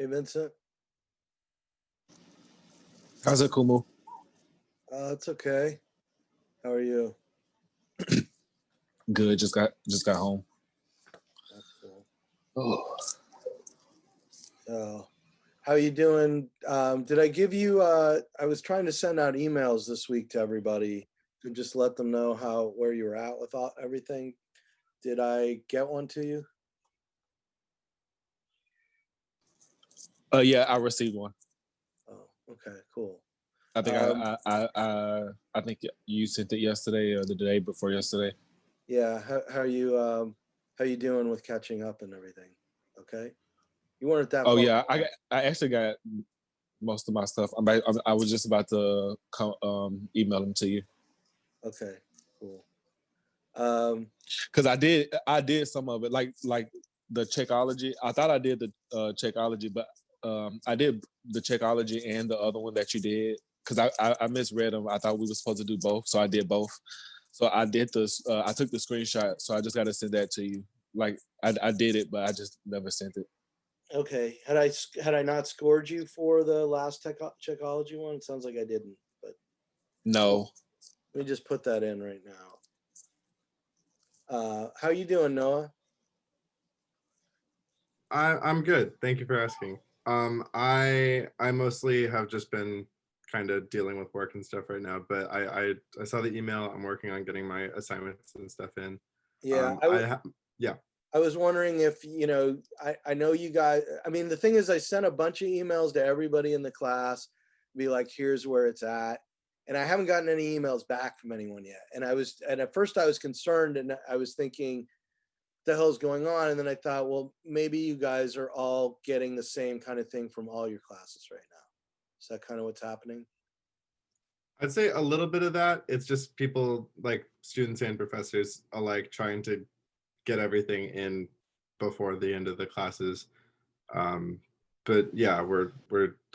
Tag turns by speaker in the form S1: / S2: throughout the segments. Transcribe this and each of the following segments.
S1: Hey, Vincent.
S2: How's it, Kumu?
S1: It's okay. How are you?
S2: Good. Just got home.
S1: That's cool.
S2: Oh.
S1: So, how you doing? Did I give you? I was trying to send out emails this week to everybody to just let them know where you were at with everything. Did I get one to you?
S2: Yeah, I received one.
S1: Oh, okay, cool.
S2: I think I think you sent it yesterday or the day before yesterday.
S1: Yeah. How you doing with catching up and everything? Okay. You weren't that
S2: Oh
S1: far.
S2: yeah, I actually got most of my stuff. I was just about to email them to you.
S1: Okay. Cool.
S2: Because I did some of it, like the Checkology. I thought I did the Checkology, but I did the Checkology and the other one that you did. Because I misread them. I thought we were supposed to do both, so I did both. So I did this. I took the screenshot, so I just got to send that to you. Like I did it, but I just never sent it.
S1: Okay. Had I not scored you for the last Checkology one? It sounds like I didn't, but
S2: No.
S1: let me just put that in right now. How you doing, Noah?
S3: I'm good. Thank you for asking. I mostly have just been kind of dealing with work and stuff right now, but I saw the email. I'm working on getting my assignments and stuff in.
S1: Yeah,
S3: yeah.
S1: I was wondering if, I know you guys, I mean, the thing is I sent a bunch of emails to everybody in the class, be like, here's where it's at. And I haven't gotten any emails back from anyone yet. And at first I was concerned and I was thinking, what the hell's going on? And then I thought, well, maybe you guys are all getting the same kind of thing from all your classes right now. Is that kind of what's happening?
S3: I'd say a little bit of that. It's just people, like students and professors, alike trying to get everything in before the end of the classes. But yeah, we're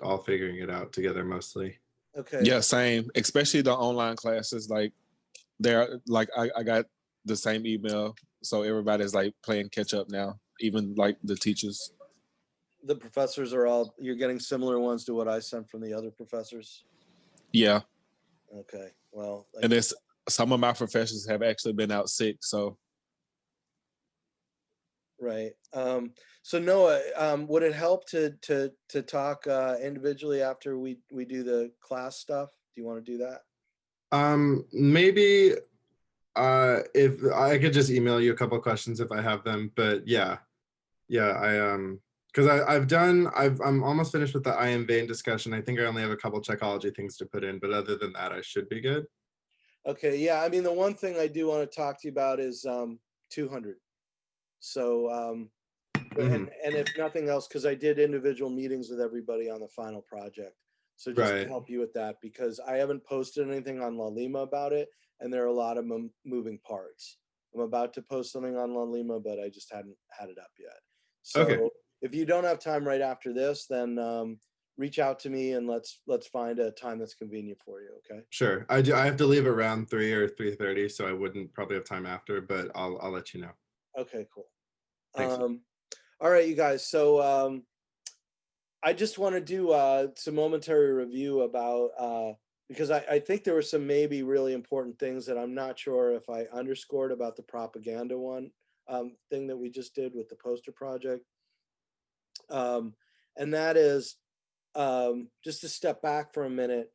S3: all figuring it out together mostly.
S1: Okay.
S2: Yeah, same. Especially the online classes. Like they're like I got the same email, so everybody's like playing catch up now. Even like the teachers.
S1: The professors you're getting similar ones to what I sent from the other professors?
S2: Yeah.
S1: Okay. Well,
S2: and it's some of my professors have actually been out sick, so.
S1: Right. So Noah, would it help to talk individually after we do the class stuff? Do you want to do that?
S3: Maybe if I could just email you a couple of questions if I have them, but yeah, because I'm almost finished with the I am vain discussion. I think I only have a couple Checkology things to put in, but other than that, I should be good.
S1: Okay. Yeah. I mean, the one thing I do want to talk to you about is 200. So, and if nothing else, because I did individual meetings with everybody on the final project. So just to help you with that, because I haven't posted anything on La Lima about it, and there are a lot of moving parts. I'm about to post something on La Lima, but I just hadn't had it up yet. So if you don't have time right after this, then reach out to me and let's find a time that's convenient for you. Okay.
S3: Sure. I have to leave around 3 or 3:30, so I wouldn't probably have time after, but I'll let you know.
S1: Okay, cool.
S3: Thanks.
S1: All right, you guys. So I just want to do some momentary review about because I think there were some maybe really important things that I'm not sure if I underscored about the propaganda one thing that we just did with the poster project. And that is just to step back for a minute.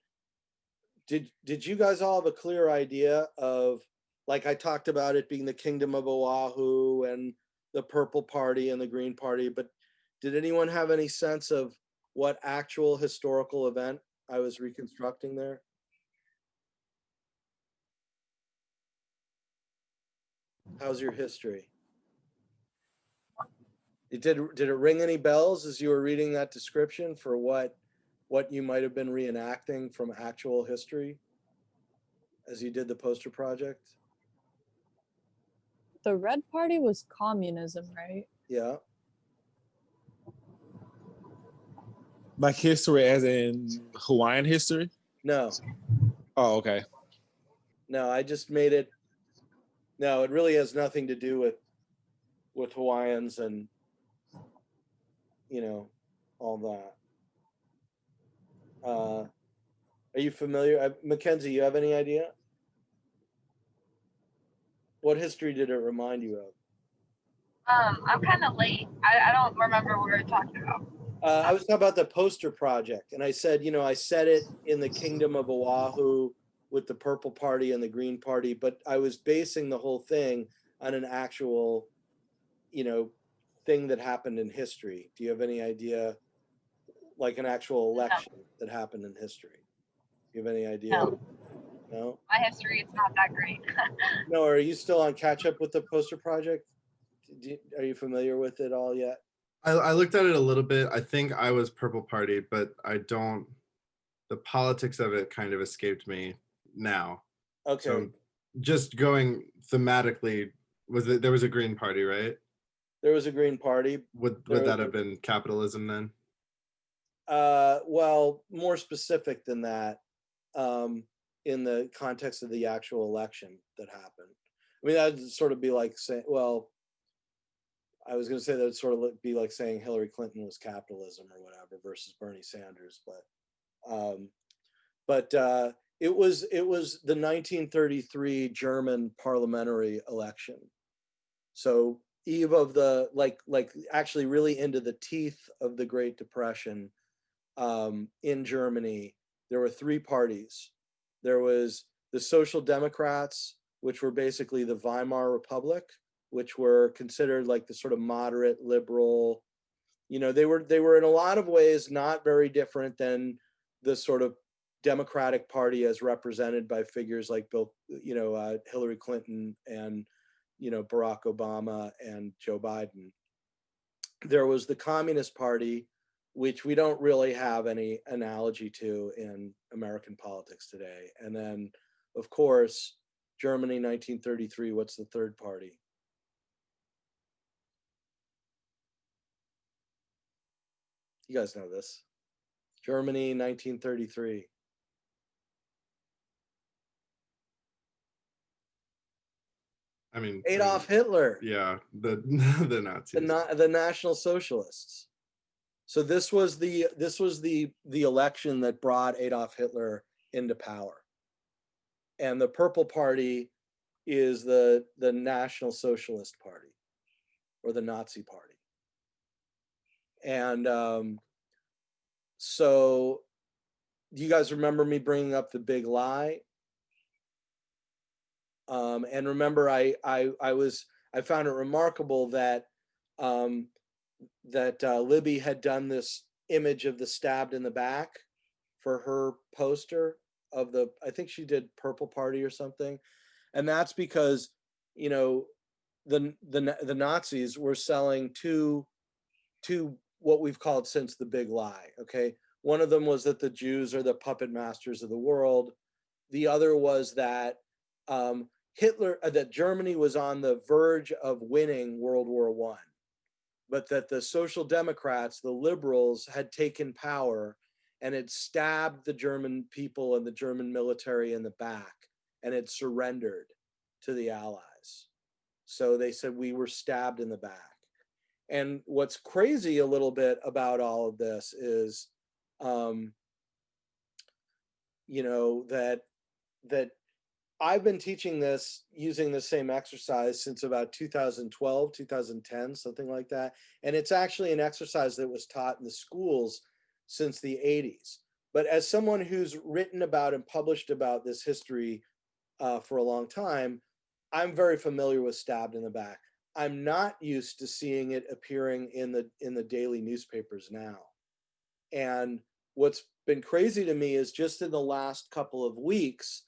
S1: Did you guys all have a clear idea of, like I talked about it being the Kingdom of Oahu and the Purple Party and the Green Party, but did anyone have any sense of what actual historical event I was reconstructing there? How's your history? Did it ring any bells as you were reading that description for what you might have been reenacting from actual history as you did the poster project?
S4: The Red Party was communism, right?
S1: Yeah.
S2: Like history as in Hawaiian history?
S1: No.
S2: Oh, okay.
S1: No, I just made it. No, it really has nothing to do with Hawaiians and, all that. Are you familiar? Mackenzie, you have any idea? What history did it remind you of?
S5: I'm kind of late. I don't remember what we were talking about.
S1: I was talking about the poster project, and I said, I said it in the Kingdom of Oahu with the Purple Party and the Green Party, but I was basing the whole thing on an actual, thing that happened in history. Do you have any idea, like an actual election that happened in history? Do you have any idea?
S5: No.
S1: No?
S5: My history is not that great.
S1: No, are you still on catch up with the poster project? Are you familiar with it all yet?
S3: I looked at it a little bit. I think I was Purple Party, but the politics of it kind of escaped me now.
S1: Okay.
S3: So just going thematically, there was a Green Party, right?
S1: There was a Green Party.
S3: Would that have been capitalism then?
S1: Well, more specific than that, in the context of the actual election that happened. I mean, that'd sort of be like saying, well, I was going to say that would sort of be like saying Hillary Clinton was capitalism or whatever versus Bernie Sanders, but it was the 1933 German parliamentary election. So eve of the like actually really into the teeth of the Great Depression, in Germany, there were three parties. There was the Social Democrats, which were basically the Weimar Republic, which were considered like the sort of moderate liberal. They were in a lot of ways not very different than the sort of Democratic Party as represented by figures like Hillary Clinton and Barack Obama and Joe Biden. There was the Communist Party, which we don't really have any analogy to in American politics today. And then, of course, Germany, 1933, what's the third party? You guys know this. Germany, 1933.
S3: I mean,
S1: Adolf Hitler.
S3: Yeah, the Nazis.
S1: The National Socialists. So this was the election that brought Adolf Hitler into power. And the Purple Party is the National Socialist Party or the Nazi Party. And so do you guys remember me bringing up the big lie? And remember, I found it remarkable that Libby had done this image of the stabbed in the back for her poster of I think she did Purple Party or something, and that's because the Nazis were selling two what we've called since the big lie. Okay, one of them was that the Jews are the puppet masters of the world. The other was that that Germany was on the verge of winning World War I, but that the Social Democrats, the liberals, had taken power and had stabbed the German people and the German military in the back and had surrendered to the Allies. So they said we were stabbed in the back. And what's crazy a little bit about all of this is, that I've been teaching this using the same exercise since about 2012, 2010, something like that. And it's actually an exercise that was taught in the schools since the 80s. But as someone who's written about and published about this history for a long time, I'm very familiar with stabbed in the back. I'm not used to seeing it appearing in the daily newspapers now. And what's been crazy to me is just in the last couple of weeks,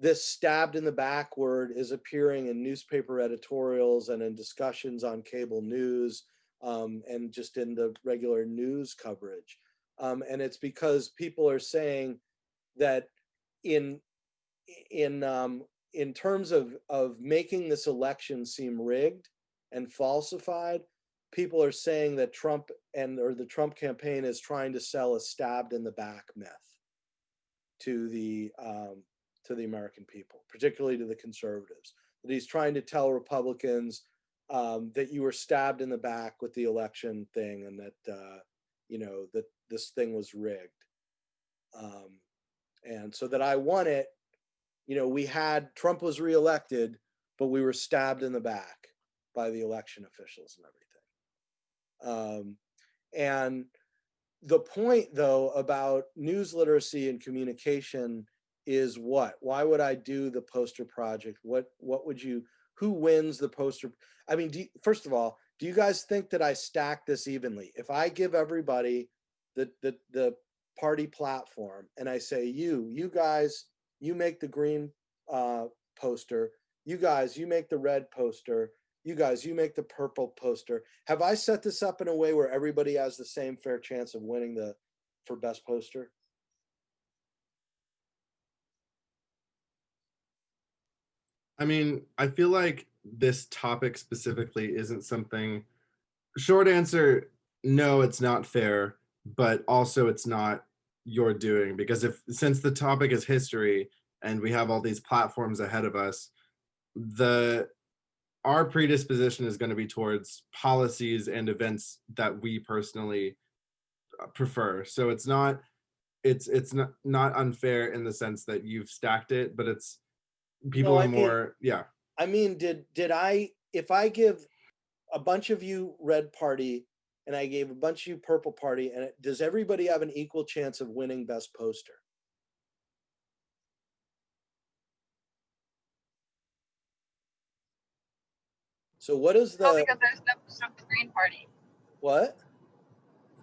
S1: this stabbed in the back word is appearing in newspaper editorials and in discussions on cable news, and just in the regular news coverage. And it's because people are saying that in terms of making this election seem rigged and falsified, people are saying that Trump or the Trump campaign is trying to sell a stabbed in the back myth to the American people, particularly to the conservatives. That he's trying to tell Republicans that you were stabbed in the back with the election thing, and that that this thing was rigged. And so that I won it, Trump was reelected, but we were stabbed in the back by the election officials and everything. And the point, though, about news literacy and communication is what? Why would I do the poster project? Who wins the poster? I mean, first of all, do you guys think that I stack this evenly? If I give everybody the party platform and I say, you guys, you make the green poster, you guys, you make the red poster, you guys, you make the purple poster. Have I set this up in a way where everybody has the same fair chance of winning for best poster?
S3: I mean, I feel like this topic specifically isn't something. Short answer, no, it's not fair, but also it's not your doing, because since the topic is history and we have all these platforms ahead of us, our predisposition is going to be towards policies and events that we personally prefer. So it's not unfair in the sense that you've stacked it, but it's people are more. Yeah.
S1: I mean, if I give a bunch of you red party and I gave a bunch of you purple party, and does everybody have an equal chance of winning best poster? So what is
S5: No, because there's no from the Green Party.
S1: What?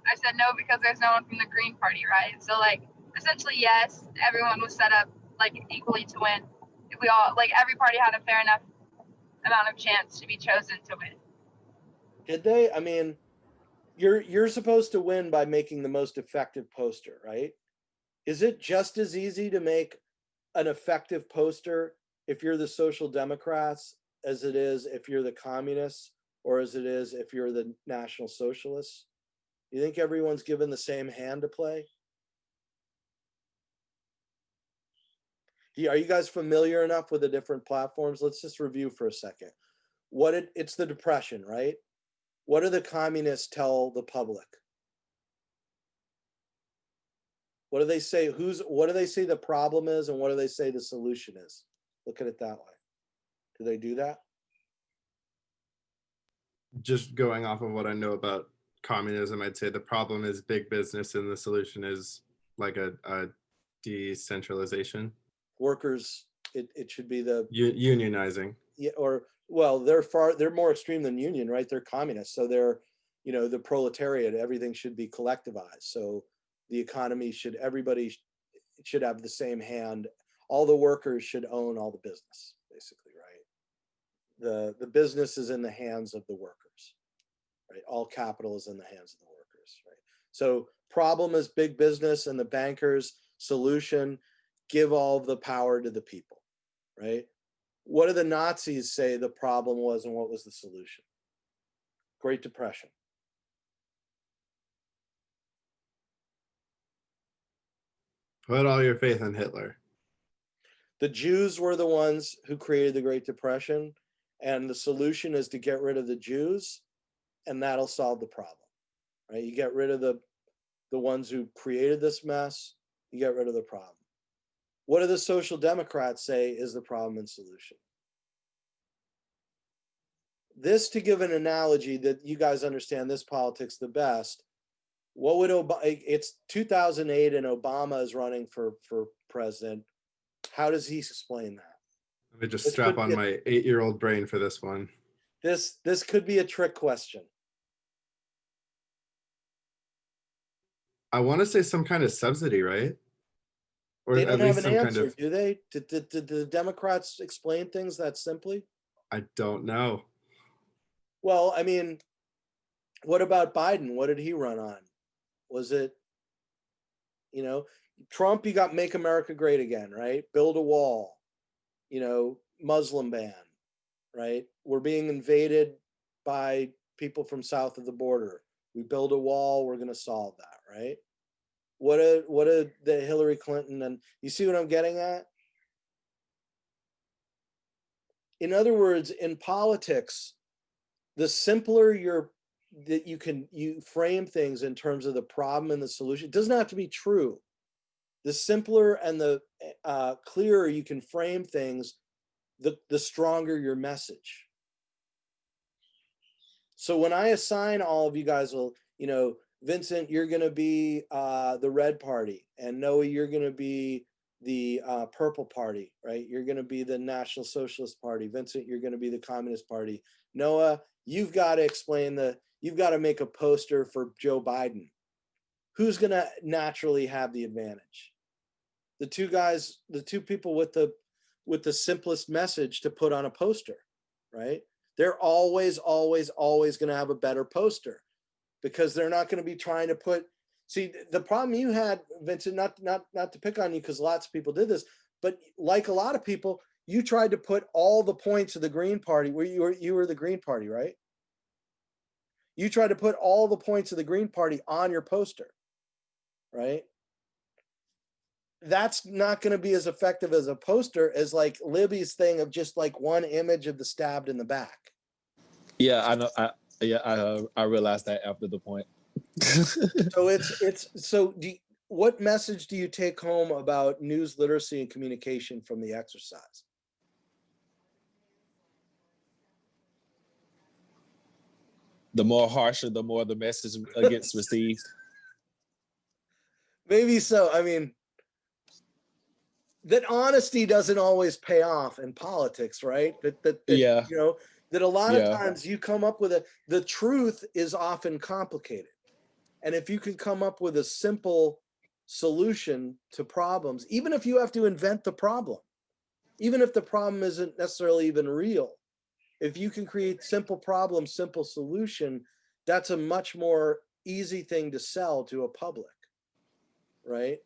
S5: I said no because there's no one from the Green Party, right? So like essentially, yes, everyone was set up like equally to win. If we all every party had a fair enough amount of chance to be chosen to win.
S1: Did they? I mean, you're supposed to win by making the most effective poster, right? Is it just as easy to make an effective poster if you're the Social Democrats as it is if you're the communists, or as it is if you're the National Socialists? You think everyone's given the same hand to play? Are you guys familiar enough with the different platforms? Let's just review for a second. It's the Depression, right? What do the communists tell the public? What do they say? What do they say the problem is, and what do they say the solution is? Look at it that way. Do they do that?
S3: Just going off of what I know about communism, I'd say the problem is big business and the solution is like a decentralization.
S1: Workers, it should be the
S3: unionizing.
S1: Yeah, they're more extreme than union, right? They're communists, so they're, the proletariat. Everything should be collectivized. So the economy everybody should have the same hand. All the workers should own all the business, basically, right? The business is in the hands of the workers, right? All capital is in the hands of the workers, right? So problem is big business and the bankers. Solution, give all the power to the people, right? What do the Nazis say the problem was, and what was the solution? Great Depression.
S3: Put all your faith in Hitler.
S1: The Jews were the ones who created the Great Depression, and the solution is to get rid of the Jews, and that'll solve the problem, right? You get rid of the ones who created this mess, you get rid of the problem. What do the Social Democrats say is the problem and solution? This, to give an analogy that you guys understand this politics the best, what would it's 2008 and Obama is running for president. How does he explain that?
S3: Let me just strap on my 8-year-old brain for this one.
S1: This could be a trick question.
S3: I want to say some kind of subsidy, right?
S1: Or they don't have an answer, do they? Did the Democrats explain things that simply?
S3: I don't know.
S1: Well, I mean, what about Biden? What did he run on? Was it, Trump, you got Make America Great Again, right? Build a wall, Muslim ban, right? We're being invaded by people from south of the border. We build a wall, we're going to solve that, right? What did the Hillary Clinton, and you see what I'm getting at? In other words, in politics, the simpler that you frame things in terms of the problem and the solution. It doesn't have to be true. The simpler and the clearer you can frame things, the stronger your message. So when I assign all of you guys, well, you know, Vincent, you're going to be the red party, and Noah, you're going to be the purple party, right? You're going to be the National Socialist Party. Vincent, you're going to be the Communist Party. Noah, you've got to you've got to make a poster for Joe Biden. Who's going to naturally have the advantage? The two people with the simplest message to put on a poster, right? They're always going to have a better poster, because they're not going to be trying to put, see, the problem you had, Vincent, not to pick on you, because lots of people did this, but like a lot of people, you tried to put all the points of the Green Party, where you were the Green Party, right? You tried to put all the points of the Green Party on your poster, right? That's not going to be as effective as a poster as like Libby's thing of just like one image of the stabbed in the back.
S2: Yeah, I know. I realized that after the point.
S1: So what message do you take home about news literacy and communication from the exercise?
S2: The more harsher, the more the message gets received.
S1: Maybe so. I mean, that honesty doesn't always pay off in politics, right? That
S2: Yeah.
S1: You know, that a lot of
S2: Yeah.
S1: times you come up with the truth is often complicated. And if you can come up with a simple solution to problems, even if you have to invent the problem, even if the problem isn't necessarily even real, if you can create simple problem, simple solution, that's a much more easy thing to sell to a public, right?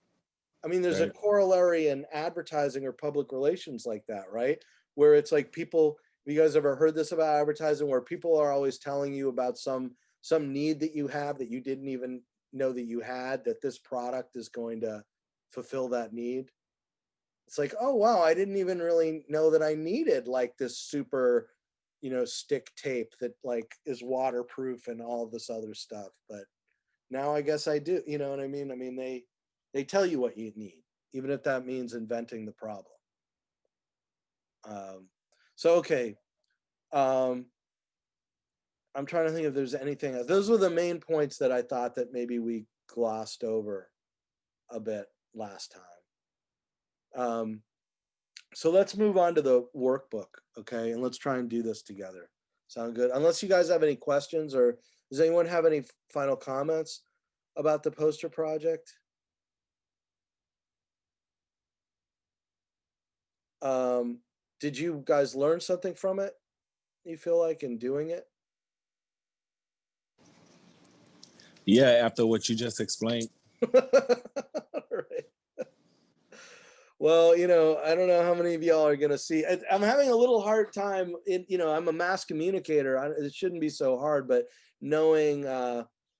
S1: I mean, there's a
S2: Right.
S1: corollary in advertising or public relations like that, right? Where it's like people, have you guys ever heard this about advertising, where people are always telling you about some need that you have that you didn't even know that you had, that this product is going to fulfill that need? It's like, oh, wow, I didn't even really know that I needed like this super, you know, stick tape that like is waterproof and all this other stuff. But now I guess I do, you know what I mean? I mean, they tell you what you need, even if that means inventing the problem. So, okay. I'm trying to think if there's anything else. Those were the main points that I thought that maybe we glossed over a bit last time. So let's move on to the workbook, okay? And let's try and do this together. Sound good? Unless you guys have any questions, or does anyone have any final comments about the poster project? Did you guys learn something from it, you feel like, in doing it?
S2: Yeah, after what you just explained.
S1: Right. Well, you know, I don't know how many of y'all are going to see. I'm having a little hard time. You know, I'm a mass communicator. It shouldn't be so hard, but knowing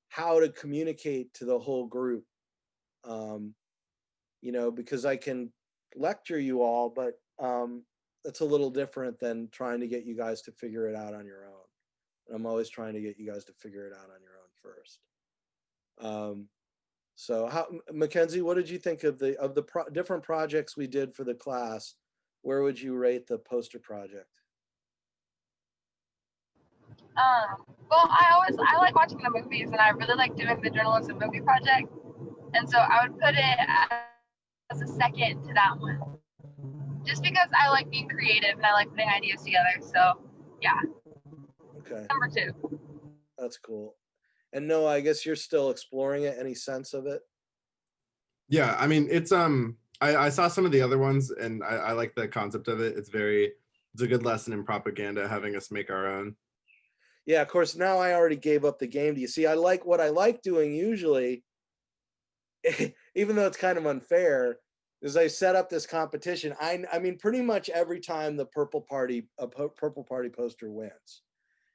S1: how to communicate to the whole group, you know, because I can lecture you all, but it's a little different than trying to get you guys to figure it out on your own. And I'm always trying to get you guys to figure it out on your own first. So Mackenzie, what did you think of the different projects we did for the class? Where would you rate the poster project?
S5: Well, I like watching the movies, and I really like doing the journalism movie project. And so I would put it as a second to that one, just because I like being creative and I like putting ideas together. So yeah.
S1: Okay.
S5: Number 2.
S1: That's cool. And Noah, I guess you're still exploring it. Any sense of it?
S3: Yeah, I mean, it's I saw some of the other ones, and I like the concept of it. It's a good lesson in propaganda, having us make our own.
S1: Yeah, of course, now I already gave up the game. Do you see? What I like doing usually, even though it's kind of unfair, is I set up this competition. I mean, pretty much every time the purple party poster wins,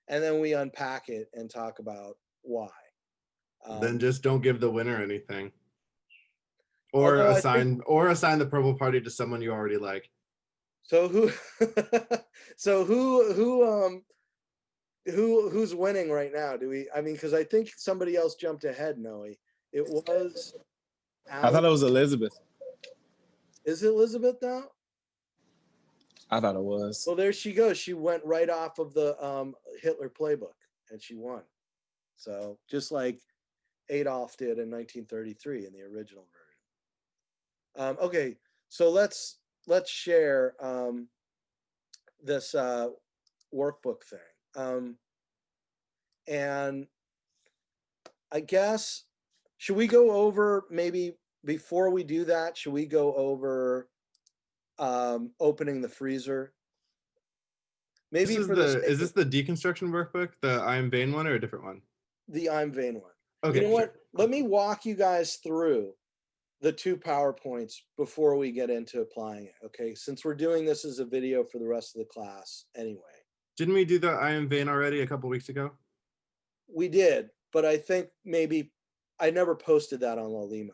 S1: and then we unpack it and talk about why.
S3: Then just don't give the winner anything, or assign the purple party to someone you already like.
S1: So who who's winning right now? I mean, because I think somebody else jumped ahead, Noe. It was
S2: I thought it was Elizabeth.
S1: Is it Elizabeth now?
S2: I thought it was.
S1: Well, there she goes. She went right off of the Hitler playbook and she won. So just like Adolf did in 1933 in the original version. Okay, so let's share this workbook thing. And I guess, should we go over, maybe before we do that, should we go over opening the freezer? Maybe
S3: is this the deconstruction workbook, the I am vain one, or a different one?
S1: The I'm vain one.
S3: Okay,
S1: you know
S3: sure.
S1: what? Let me walk you guys through the 2 PowerPoints before we get into applying it, okay? Since we're doing this as a video for the rest of the class anyway.
S3: Didn't we do the I am vain already a couple weeks ago?
S1: We did, but I think maybe I never posted that on Lalima.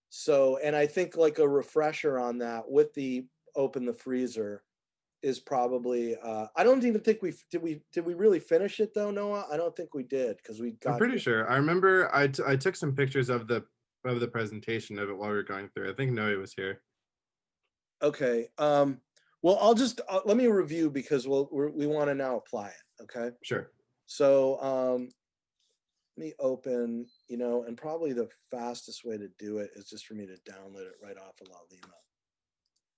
S1: So, and I think like a refresher on that with the open the freezer is probably, I don't even think did we really finish it though, Noah? I don't think we did, because we got.
S3: I'm pretty sure. I remember I took some pictures of the presentation of it while we were going through. I think Noe was here.
S1: Okay. Well, I'll just let me review, because we want to now apply it. Okay.
S3: Sure.
S1: So let me open, and probably the fastest way to do it is just for me to download it right off of Lalima.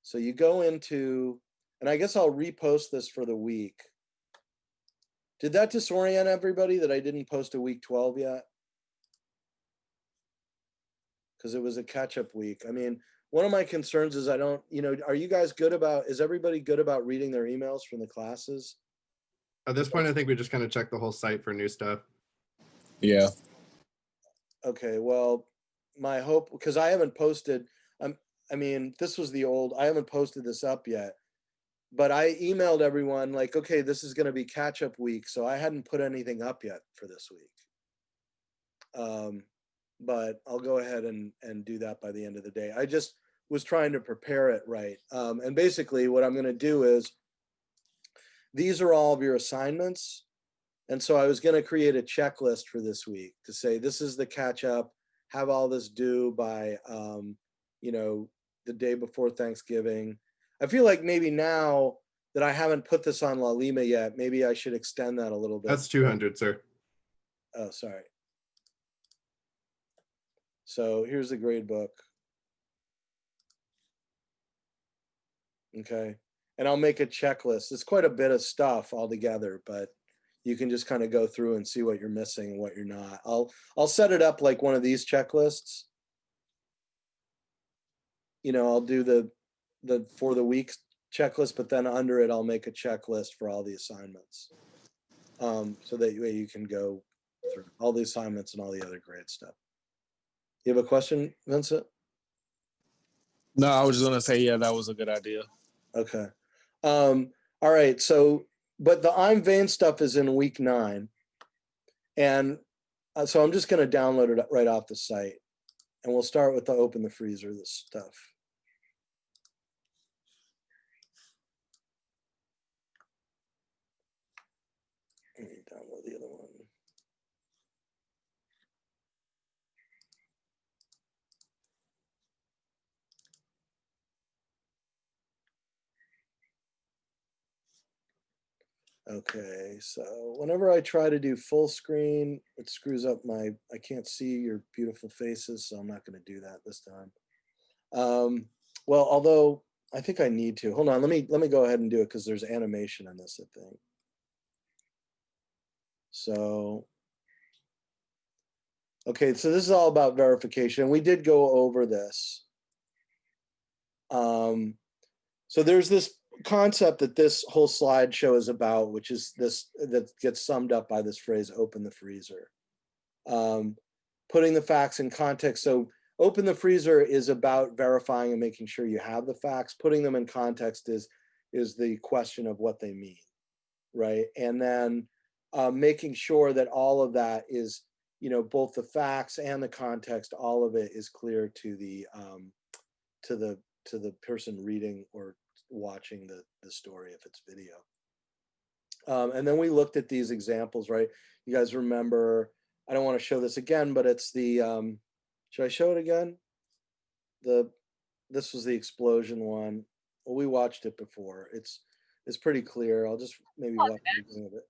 S1: So you go into, and I guess I'll repost this for the week. Did that disorient everybody that I didn't post a week 12 yet? Because it was a catch-up week. I mean, one of my concerns is I don't, are you guys good about, is everybody good about reading their emails from the classes?
S3: At this point, I think we just kind of check the whole site for new stuff.
S2: Yeah.
S1: Okay, well, my hope, because I haven't posted, I mean, this was the old, I haven't posted this up yet, but I emailed everyone like, okay, this is going to be catch-up week, so I hadn't put anything up yet for this week. But I'll go ahead and do that by the end of the day. I just was trying to prepare it right. And basically what I'm going to do is, these are all of your assignments. And so I was going to create a checklist for this week to say, this is the catch up, have all this due by, the day before Thanksgiving. I feel like maybe now that I haven't put this on Lalima yet, maybe I should extend that a little bit.
S3: That's 200, sir.
S1: Oh, sorry. So here's the grade book. Okay. And I'll make a checklist. It's quite a bit of stuff altogether, but you can just kind of go through and see what you're missing and what you're not. I'll set it up like one of these checklists. I'll do the for the week checklist, but then under it, I'll make a checklist for all the assignments. So that way you can go through all the assignments and all the other grade stuff. You have a question, Vincent?
S2: No, I was just gonna say, yeah, that was a good idea.
S1: Okay. All right. So, but the I'm vain stuff is in week 9. And so I'm just going to download it right off the site. And we'll start with the open the freezer, this stuff. Let me download the other one. Okay, so whenever I try to do full screen, it screws up I can't see your beautiful faces, so I'm not going to do that this time. Well, although I think I need to. Hold on, let me go ahead and do it, because there's animation in this, I think. So, okay, so this is all about verification. We did go over this. So there's this concept that this whole slideshow is about, which is this, that gets summed up by this phrase, open the freezer. Putting the facts in context. So open the freezer is about verifying and making sure you have the facts. Putting them in context is the question of what they mean, right? And then making sure that all of that is, both the facts and the context, all of it is clear to the person reading or watching the story if it's video. And then we looked at these examples, right? You guys remember, I don't want to show this again, but it's the, should I show it again? This was the explosion one. Well, we watched it before. It's pretty clear. I'll just maybe watch the beginning of it.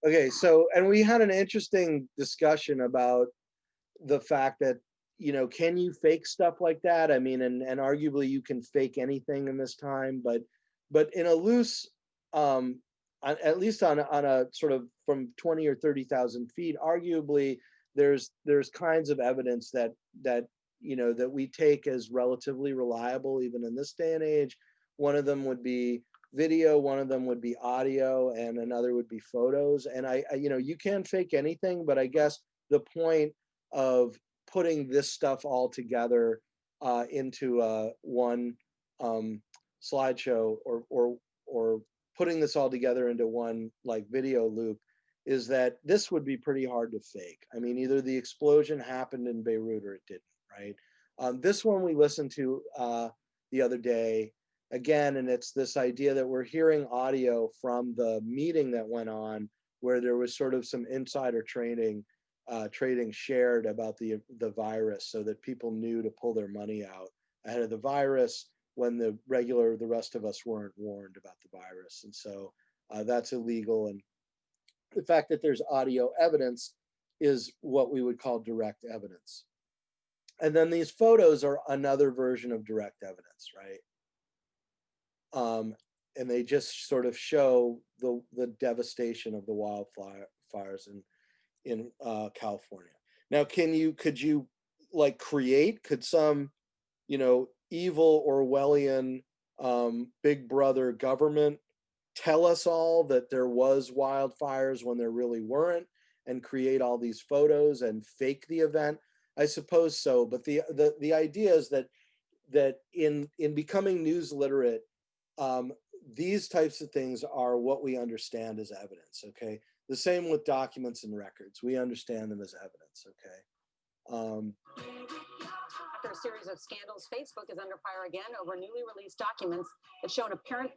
S1: Okay, so, and we had an interesting discussion about the fact that, you know, can you fake stuff like that? I mean, and arguably you can fake anything in this time, but in a loose, at least on a sort of from 20 or 30,000 feet, arguably there's kinds of evidence that you know, that we take as relatively reliable even in this day and age. One of them would be video, one of them would be audio, and another would be photos. And I you know, you can fake anything, but I guess the point of putting this stuff all together into one slideshow, or putting this all together into one like video loop, is that this would be pretty hard to fake. I mean, either the explosion happened in Beirut or it didn't, right? This one we listened to the other day again, and it's this idea that we're hearing audio from the meeting that went on, where there was sort of some insider trading shared about the virus, so that people knew to pull their money out ahead of the virus when the rest of us weren't warned about the virus. And so that's illegal. And the fact that there's audio evidence is what we would call direct evidence. And then these photos are another version of direct evidence, right? And they just sort of show the devastation of the wildfires in California. Now, could you like could some, you know, evil Orwellian big brother government tell us all that there was wildfires when there really weren't, and create all these photos and fake the event? I suppose so, but the idea is that in becoming news literate, these types of things are what we understand as evidence. Okay, the same with documents and records. We understand them as evidence. Okay.
S6: After a series of scandals, Facebook is under fire again over newly released documents that show an apparent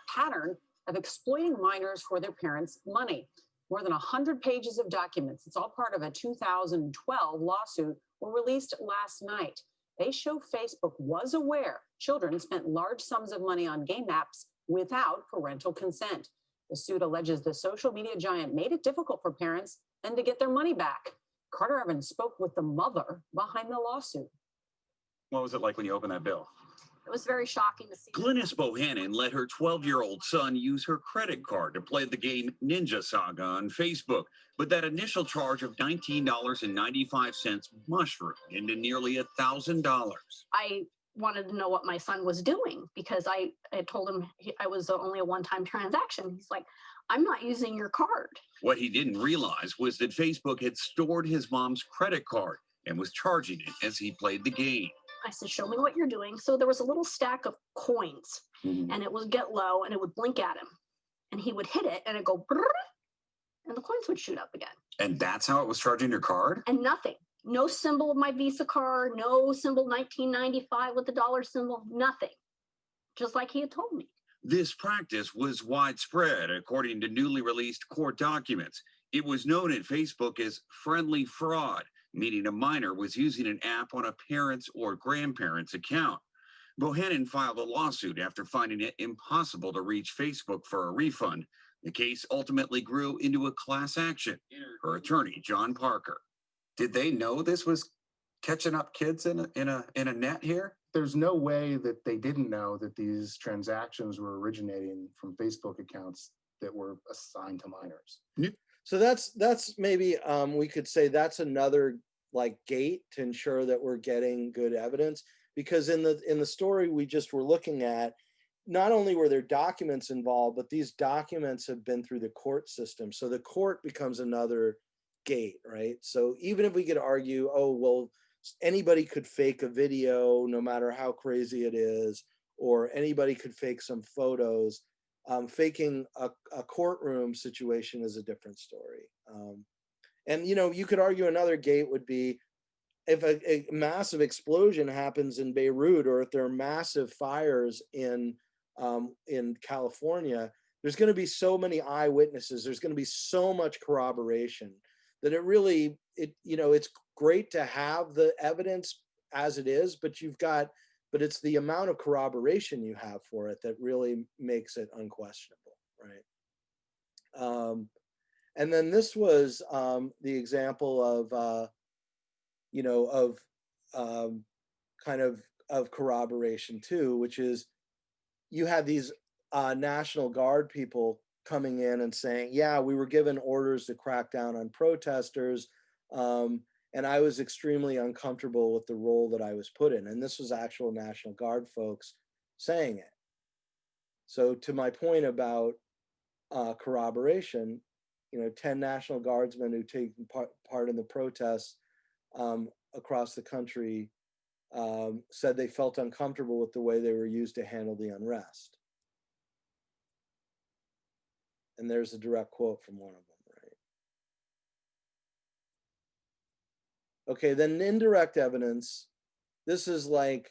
S6: pattern of exploiting minors for their parents' money. More than 100 pages of documents, it's all part of a 2012 lawsuit, were released last night. They show Facebook was aware children spent large sums of money on game apps without parental consent. The suit alleges the social media giant made it difficult for parents then to get their money back. Carter Evans spoke with the mother behind the lawsuit.
S7: What was it like when you opened that bill?
S8: It was very shocking to see.
S7: Glynis Bohannon let her 12-year-old son use her credit card to play the game Ninja Saga on Facebook. But that initial charge of $19.95 mushroomed into nearly $1,000.
S8: I wanted to know what my son was doing, because I told him I was only a one-time transaction. He's like, I'm not using your card.
S7: What he didn't realize was that Facebook had stored his mom's credit card and was charging it as he played the game.
S8: I said, show me what you're doing. So there was a little stack of coins, and it would get low and it would blink at him, and he would hit it and it'd go, and the coins would shoot up again.
S7: And that's how it was charging your card?
S8: And nothing. No symbol of my Visa card, no symbol 1995 with the dollar symbol, nothing. Just like he had told me.
S7: This practice was widespread, according to newly released court documents. It was known at Facebook as friendly fraud, meaning a minor was using an app on a parent's or grandparent's account. Bohannon filed a lawsuit after finding it impossible to reach Facebook for a refund. The case ultimately grew into a class action. Her attorney, John Parker. Did they know this was catching up kids in a net here?
S9: There's no way that they didn't know that these transactions were originating from Facebook accounts that were assigned to minors.
S1: So that's maybe we could say that's another like gate to ensure that we're getting good evidence. Because in the story we just were looking at, not only were there documents involved, but these documents have been through the court system. So the court becomes another gate, right? So even if we could argue, oh, well, anybody could fake a video, no matter how crazy it is, or anybody could fake some photos, faking a courtroom situation is a different story. And, you know, you could argue another gate would be if a massive explosion happens in Beirut, or if there are massive fires in California, there's going to be so many eyewitnesses. There's going to be so much corroboration that it really, you know, it's great to have the evidence as it is, but but it's the amount of corroboration you have for it that really makes it unquestionable, right? And then this was the example of, you know, of kind of corroboration too, which is you had these National Guard people coming in and saying, yeah, we were given orders to crack down on protesters. And I was extremely uncomfortable with the role that I was put in. And this was actual National Guard folks saying it. So to my point about corroboration, you know, 10 National Guardsmen who take part in the protests across the country said they felt uncomfortable with the way they were used to handle the unrest. And there's a direct quote from one of them, right? Okay, then indirect evidence. This is like,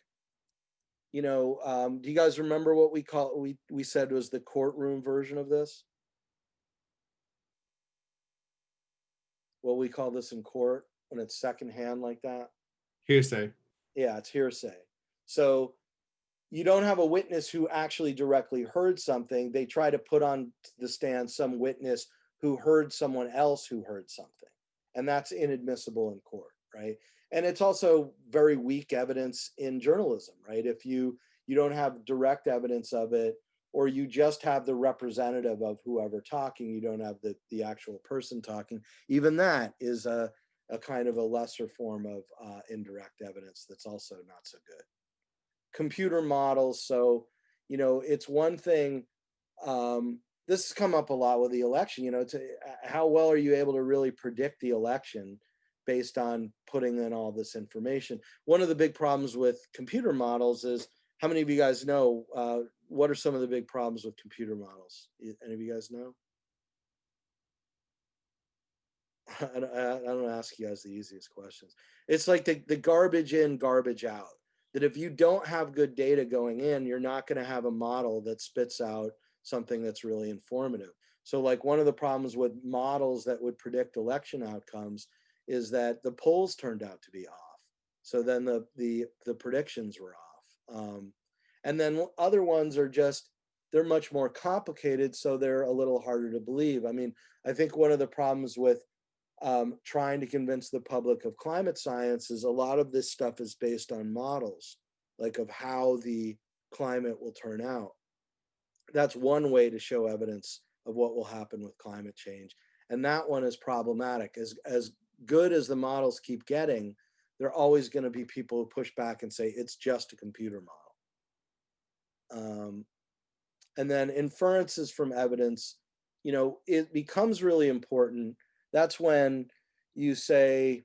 S1: you know, do you guys remember what we said was the courtroom version of this? What we call this in court when it's secondhand like that?
S3: Hearsay.
S1: Yeah, it's hearsay. So you don't have a witness who actually directly heard something. They try to put on the stand some witness who heard someone else who heard something. And that's inadmissible in court, right? And it's also very weak evidence in journalism, right? If you don't have direct evidence of it, or you just have the representative of whoever talking, you don't have the actual person talking, even that is a kind of a lesser form of indirect evidence that's also not so good. Computer models. So, you know, it's one thing, this has come up a lot with the election, you know, how well are you able to really predict the election based on putting in all this information? One of the big problems with computer models is, how many of you guys know, what are some of the big problems with computer models? Any of you guys know? I don't ask you guys the easiest questions. It's like the garbage in, garbage out. That if you don't have good data going in, you're not going to have a model that spits out something that's really informative. So like one of the problems with models that would predict election outcomes is that the polls turned out to be off. So then the predictions were off. And then other ones are just, they're much more complicated, so they're a little harder to believe. I mean, I think one of the problems with trying to convince the public of climate science is a lot of this stuff is based on models, like of how the climate will turn out. That's one way to show evidence of what will happen with climate change. And that one is problematic. As good as the models keep getting, there are always going to be people who push back and say it's just a computer model. And then inferences from evidence, you know, it becomes really important. That's when you say,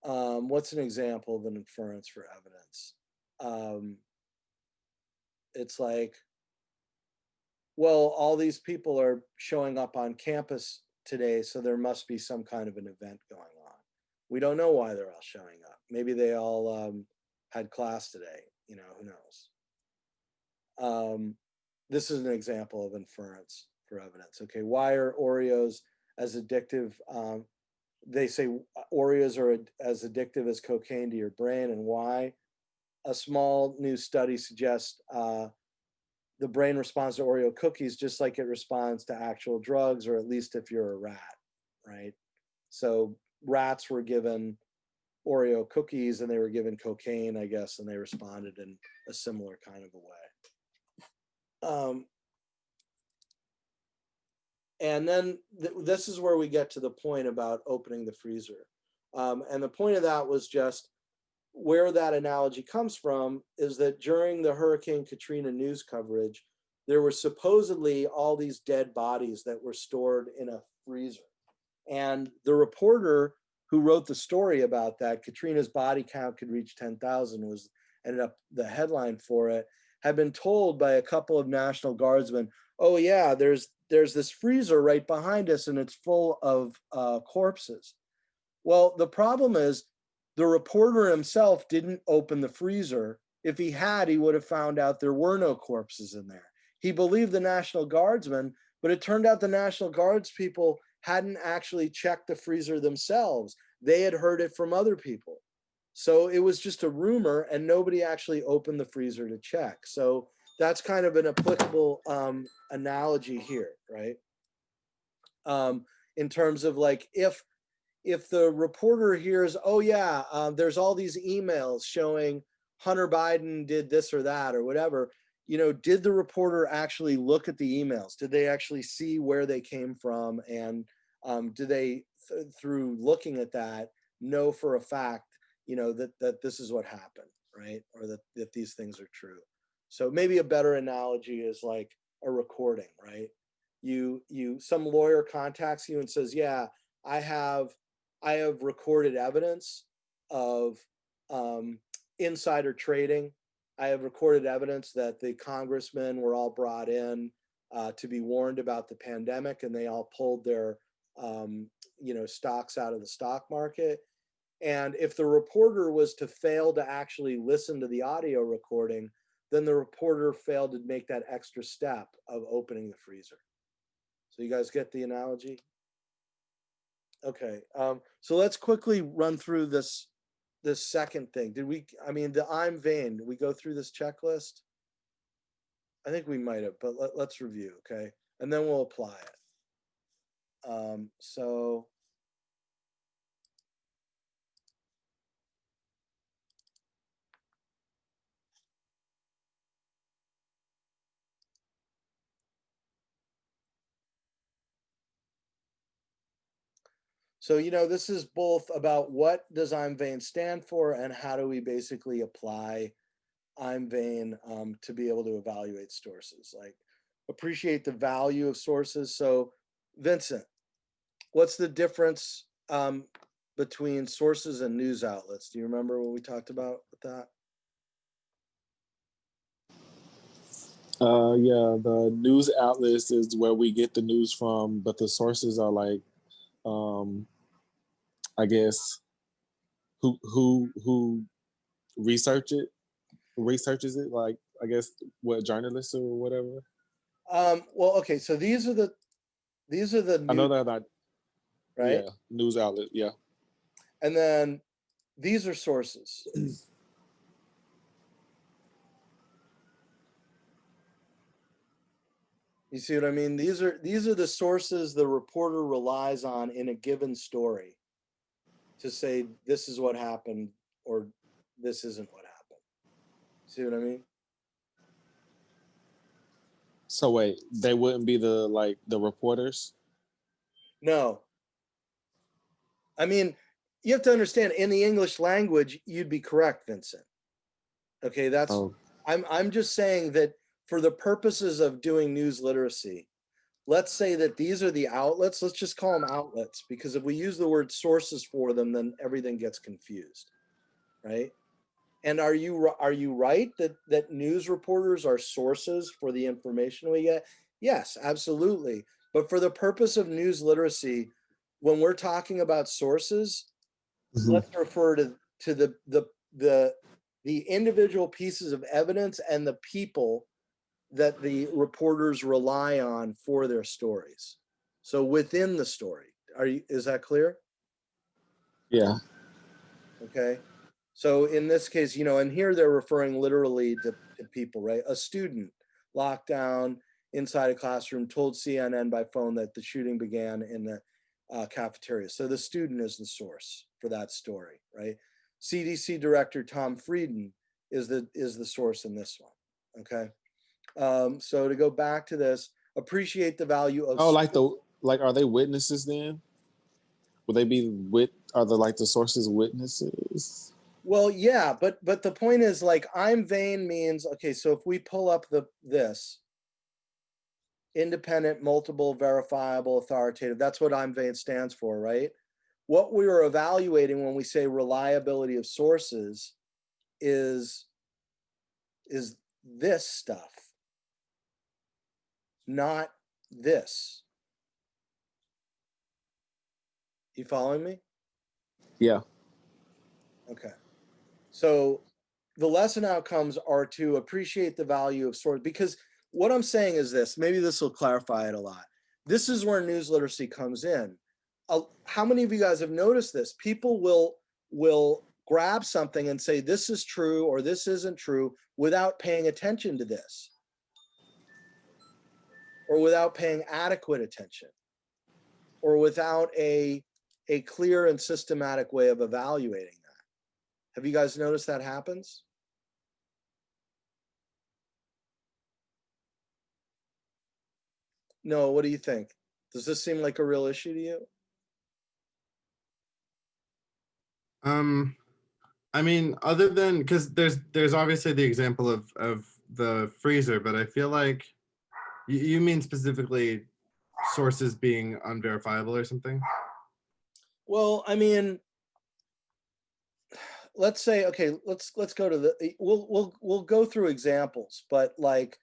S1: what's an example of an inference for evidence? It's like, well, all these people are showing up on campus today, so there must be some kind of an event going on. We don't know why they're all showing up. Maybe they all had class today, you know, who knows? This is an example of inference for evidence. Okay, why are Oreos as addictive? They say Oreos are as addictive as cocaine to your brain, and why? A small new study suggests the brain responds to Oreo cookies just like it responds to actual drugs, or at least if you're a rat, right? So rats were given Oreo cookies and they were given cocaine, I guess, and they responded in a similar kind of a way. And then this is where we get to the point about opening the freezer. And the point of that was just where that analogy comes from is that during the Hurricane Katrina news coverage, there were supposedly all these dead bodies that were stored in a freezer. And the reporter who wrote the story about that, Katrina's body count could reach 10,000, was ended up the headline for it, had been told by a couple of National Guardsmen, oh yeah, there's this freezer right behind us and it's full of corpses. Well, the problem is the reporter himself didn't open the freezer. If he had, he would have found out there were no corpses in there. He believed the National Guardsmen, but it turned out the National Guards people hadn't actually checked the freezer themselves. They had heard it from other people. So it was just a rumor and nobody actually opened the freezer to check. So that's kind of an applicable analogy here, right? In terms of like, if the reporter hears, oh yeah, there's all these emails showing Hunter Biden did this or that or whatever, did the reporter actually look at the emails? Did they actually see where they came from? And do they, through looking at that, know for a fact, that this is what happened, right? Or that these things are true. So maybe a better analogy is like a recording, right? Some lawyer contacts you and says, yeah, I have recorded evidence of insider trading. I have recorded evidence that the congressmen were all brought in to be warned about the pandemic, and they all pulled their stocks out of the stock market. And if the reporter was to fail to actually listen to the audio recording, then the reporter failed to make that extra step of opening the freezer. So you guys get the analogy? Okay, so let's quickly run through this second thing. The I'm vain, did we go through this checklist? I think we might have, but let's review, okay? And then we'll apply it. So, this is both about what does I'm vain stand for and how do we basically apply I'm vain to be able to evaluate sources, like appreciate the value of sources. So, Vincent, what's the difference between sources and news outlets? Do you remember what we talked about with that?
S2: Yeah, the news outlets is where we get the news from, but the sources are like, I guess, who researches it, like, I guess, what, journalists or whatever.
S1: Well, okay, so these are the news,
S2: I know they're not,
S1: right?
S2: Yeah, news outlet, yeah.
S1: And then these are sources. You see what I mean? These are the sources the reporter relies on in a given story to say this is what happened or this isn't what happened. See what I mean?
S2: So wait, they wouldn't be the reporters?
S1: No. I mean, you have to understand, in the English language, you'd be correct, Vincent. Okay, I'm just saying that for the purposes of doing news literacy, let's say that these are the outlets. Let's just call them outlets, because if we use the word sources for them, then everything gets confused, right? And are you right that news reporters are sources for the information we get? Yes, absolutely. But for the purpose of news literacy, when we're talking about sources, let's refer to the individual pieces of evidence and the people that the reporters rely on for their stories. So within the story, is that clear?
S2: Yeah.
S1: Okay. So in this case, and here they're referring literally to people, right? A student locked down inside a classroom told CNN by phone that the shooting began in the cafeteria. So the student is the source for that story, right? CDC Director Tom Frieden is the source in this one. Okay. So to go back to this, appreciate the value of.
S2: Oh, are they witnesses then? Will they be Are the like the sources witnesses?
S1: Well, yeah, but the point is, like, I'm vain means, okay, so if we pull up this independent, multiple, verifiable, authoritative, that's what I'm vain stands for, right? What we are evaluating when we say reliability of sources is this stuff, not this. You following me?
S2: Yeah.
S1: Okay. So the lesson outcomes are to appreciate the value of source, because what I'm saying is this, maybe this will clarify it a lot. This is where news literacy comes in. How many of you guys have noticed this? People will grab something and say, this is true or this isn't true without paying attention to this, or without paying adequate attention, or without a clear and systematic way of evaluating that. Have you guys noticed that happens? No, what do you think? Does this seem like a real issue to you?
S3: I mean, other than, because there's obviously the example of the freezer, but I feel like you mean specifically sources being unverifiable or something?
S1: Well, I mean, let's say, okay, let's go to the, we'll go through examples, but like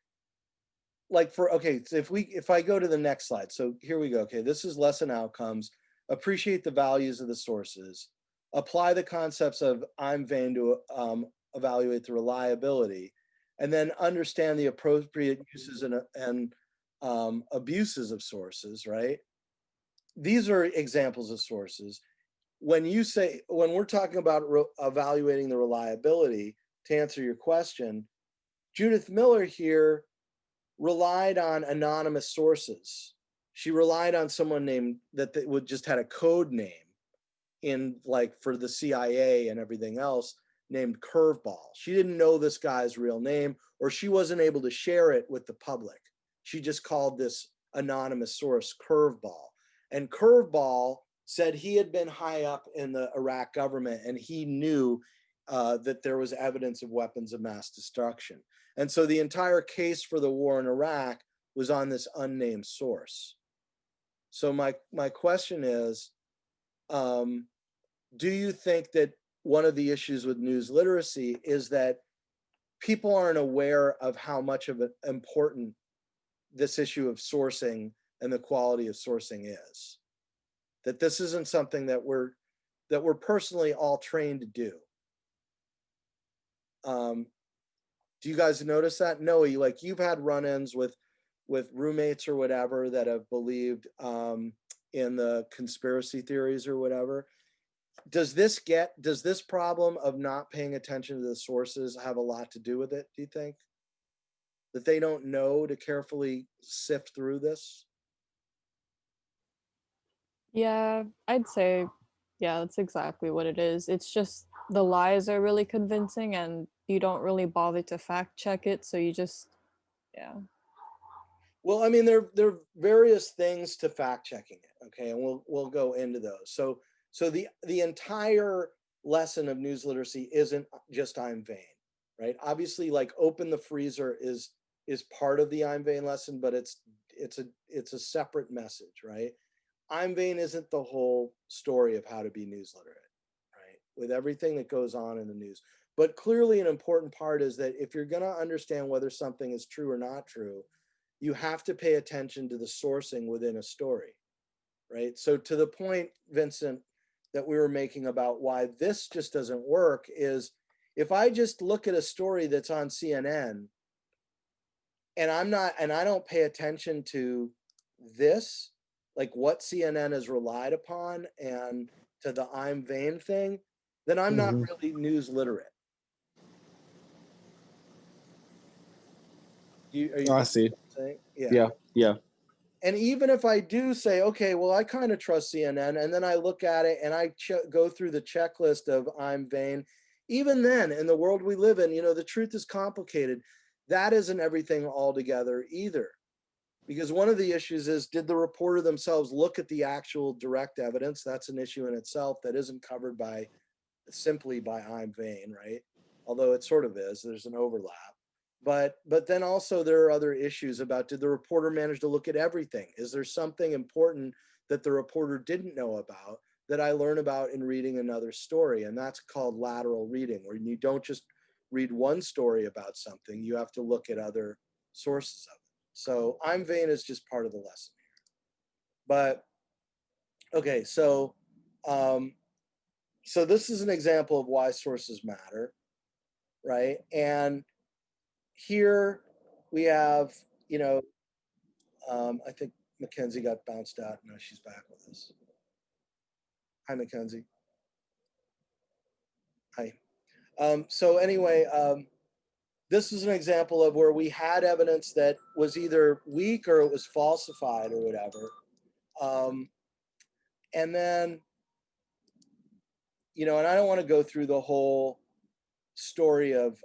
S1: for, okay, so if I go to the next slide, so here we go. Okay, this is lesson outcomes. Appreciate the values of the sources. Apply the concepts of I'm vain to evaluate the reliability, and then understand the appropriate uses and abuses of sources, right? These are examples of sources. When we're talking about evaluating the reliability, to answer your question, Judith Miller here relied on anonymous sources. She relied on someone named that would just had a code name in, like, for the CIA and everything else, named Curveball. She didn't know this guy's real name, or she wasn't able to share it with the public. She just called this anonymous source Curveball. And Curveball said he had been high up in the Iraq government and he knew that there was evidence of weapons of mass destruction. And so the entire case for the war in Iraq was on this unnamed source. So my question is, do you think that one of the issues with news literacy is that people aren't aware of how much of an important this issue of sourcing and the quality of sourcing is? That this isn't something that we're personally all trained to do. Do you guys notice that? Noe, like, you've had run-ins with roommates or whatever that have believed in the conspiracy theories or whatever. Does this problem of not paying attention to the sources have a lot to do with it, do you think? That they don't know to carefully sift through this?
S4: Yeah, I'd say, yeah, that's exactly what it is. It's just the lies are really convincing and you don't really bother to fact check it. So you just, yeah.
S1: Well, I mean, there are various things to fact checking it, okay, and we'll go into those. So the entire lesson of news literacy isn't just I'm vain, right? Obviously, like, open the freezer is part of the I'm vain lesson, but it's a separate message, right? I'm vain isn't the whole story of how to be news literate, right? With everything that goes on in the news. But clearly an important part is that if you're going to understand whether something is true or not true, you have to pay attention to the sourcing within a story, right? So to the point, Vincent, that we were making about why this just doesn't work is, if I just look at a story that's on CNN and I don't pay attention to this, like what CNN has relied upon, and to the I'm vain thing, then I'm not really news literate.
S2: I see.
S1: Yeah.
S2: Yeah.
S1: And even if I do say, okay, well, I kind of trust CNN, and then I look at it and I go through the checklist of I'm vain, even then, in the world we live in, the truth is complicated. That isn't everything altogether either. Because one of the issues is, did the reporter themselves look at the actual direct evidence? That's an issue in itself that isn't covered by simply by I'm vain, right? Although it sort of is, there's an overlap. But then also there are other issues about, did the reporter manage to look at everything? Is there something important that the reporter didn't know about that I learn about in reading another story? And that's called lateral reading, where you don't just read one story about something, you have to look at other sources of it. So I'm vain is just part of the lesson here. But okay, so this is an example of why sources matter, right? And here we have, I think Mackenzie got bounced out. Now she's back with us. Hi, Mackenzie. Hi. So anyway, this is an example of where we had evidence that was either weak or it was falsified or whatever. And then, and I don't want to go through the whole story of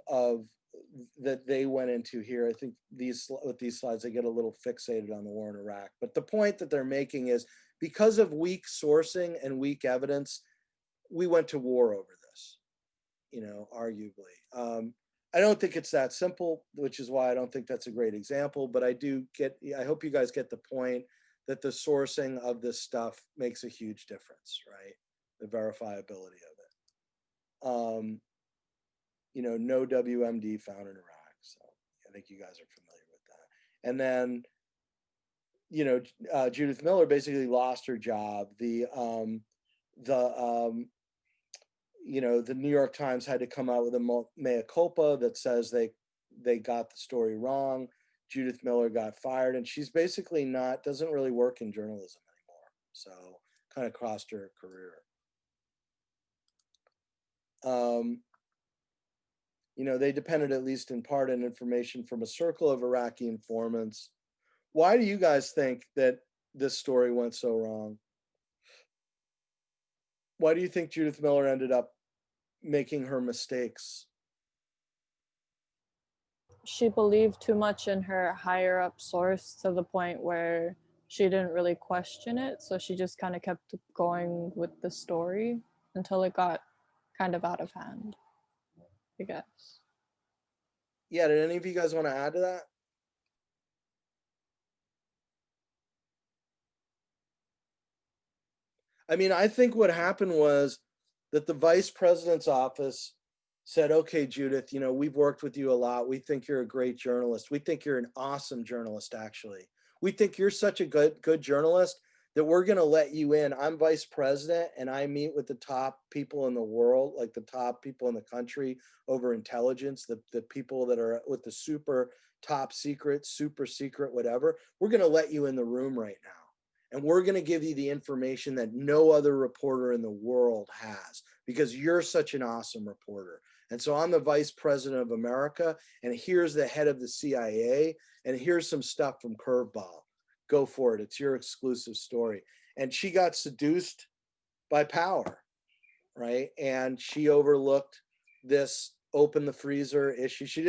S1: that they went into here. I think with these slides, they get a little fixated on the war in Iraq. But the point that they're making is, because of weak sourcing and weak evidence, we went to war over this, arguably. I don't think it's that simple, which is why I don't think that's a great example. But I hope you guys get the point that the sourcing of this stuff makes a huge difference, right? The verifiability of it. No WMD found in Iraq. So I think you guys are familiar with that. And then, Judith Miller basically lost her job. The New York Times had to come out with a mea culpa that says they got the story wrong. Judith Miller got fired, and she's basically doesn't really work in journalism anymore. So kind of crossed her career. They depended, at least in part, on information from a circle of Iraqi informants. Why do you guys think that this story went so wrong? Why do you think Judith Miller ended up making her mistakes?
S4: She believed too much in her higher up source to the point where she didn't really question it. So she just kind of kept going with the story until it got kind of out of hand, I guess.
S1: Yeah, did any of you guys want to add to that? I mean, I think what happened was that the vice president's office said, okay, Judith, we've worked with you a lot. We think you're a great journalist. We think you're an awesome journalist, actually. We think you're such a good journalist that we're going to let you in. I'm vice president, and I meet with the top people in the world, like the top people in the country over intelligence, the people that are with the super top secret, super secret, whatever. We're going to let you in the room right now. And we're going to give you the information that no other reporter in the world has, because you're such an awesome reporter. And so I'm the vice president of America, and here's the head of the CIA, and here's some stuff from Curveball. Go for it. It's your exclusive story. And she got seduced by power, right? And she overlooked this open the freezer issue. She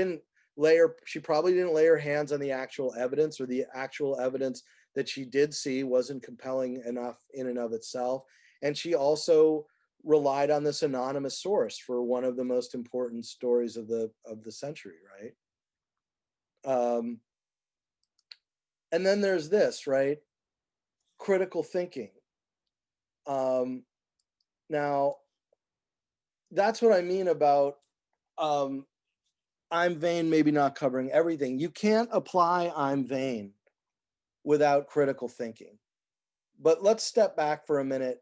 S1: probably didn't lay her hands on the actual evidence, or the actual evidence that she did see wasn't compelling enough in and of itself. And she also relied on this anonymous source for one of the most important stories of the century, right? And then there's this, right? Critical thinking. Now, that's what I mean about I'm vain, maybe not covering everything. You can't apply I'm vain without critical thinking. But let's step back for a minute,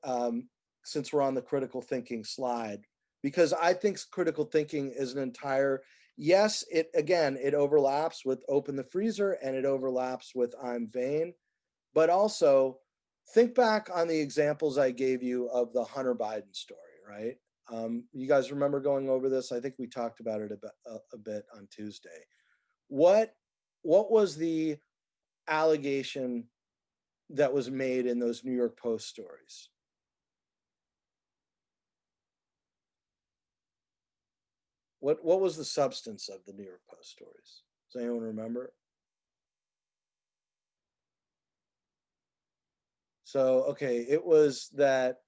S1: since we're on the critical thinking slide, because I think critical thinking is an entire, yes, it overlaps with open the freezer, and it overlaps with I'm vain, but also think back on the examples I gave you of the Hunter Biden story, right? You guys remember going over this? I think we talked about it a bit on Tuesday. What was the allegation that was made in those New York Post stories? What was the substance of the New York Post stories? Does anyone remember? So, okay, it was that,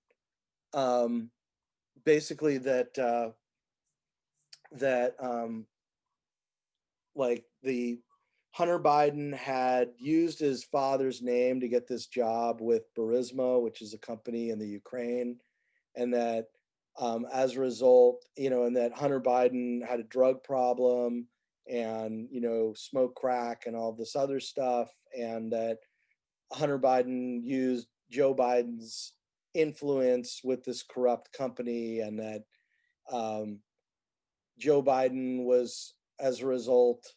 S1: basically like the Hunter Biden had used his father's name to get this job with Burisma, which is a company in the Ukraine, and that as a result, and that Hunter Biden had a drug problem and smoked crack and all this other stuff, and that Hunter Biden used Joe Biden's influence with this corrupt company, and that Joe Biden was, as a result,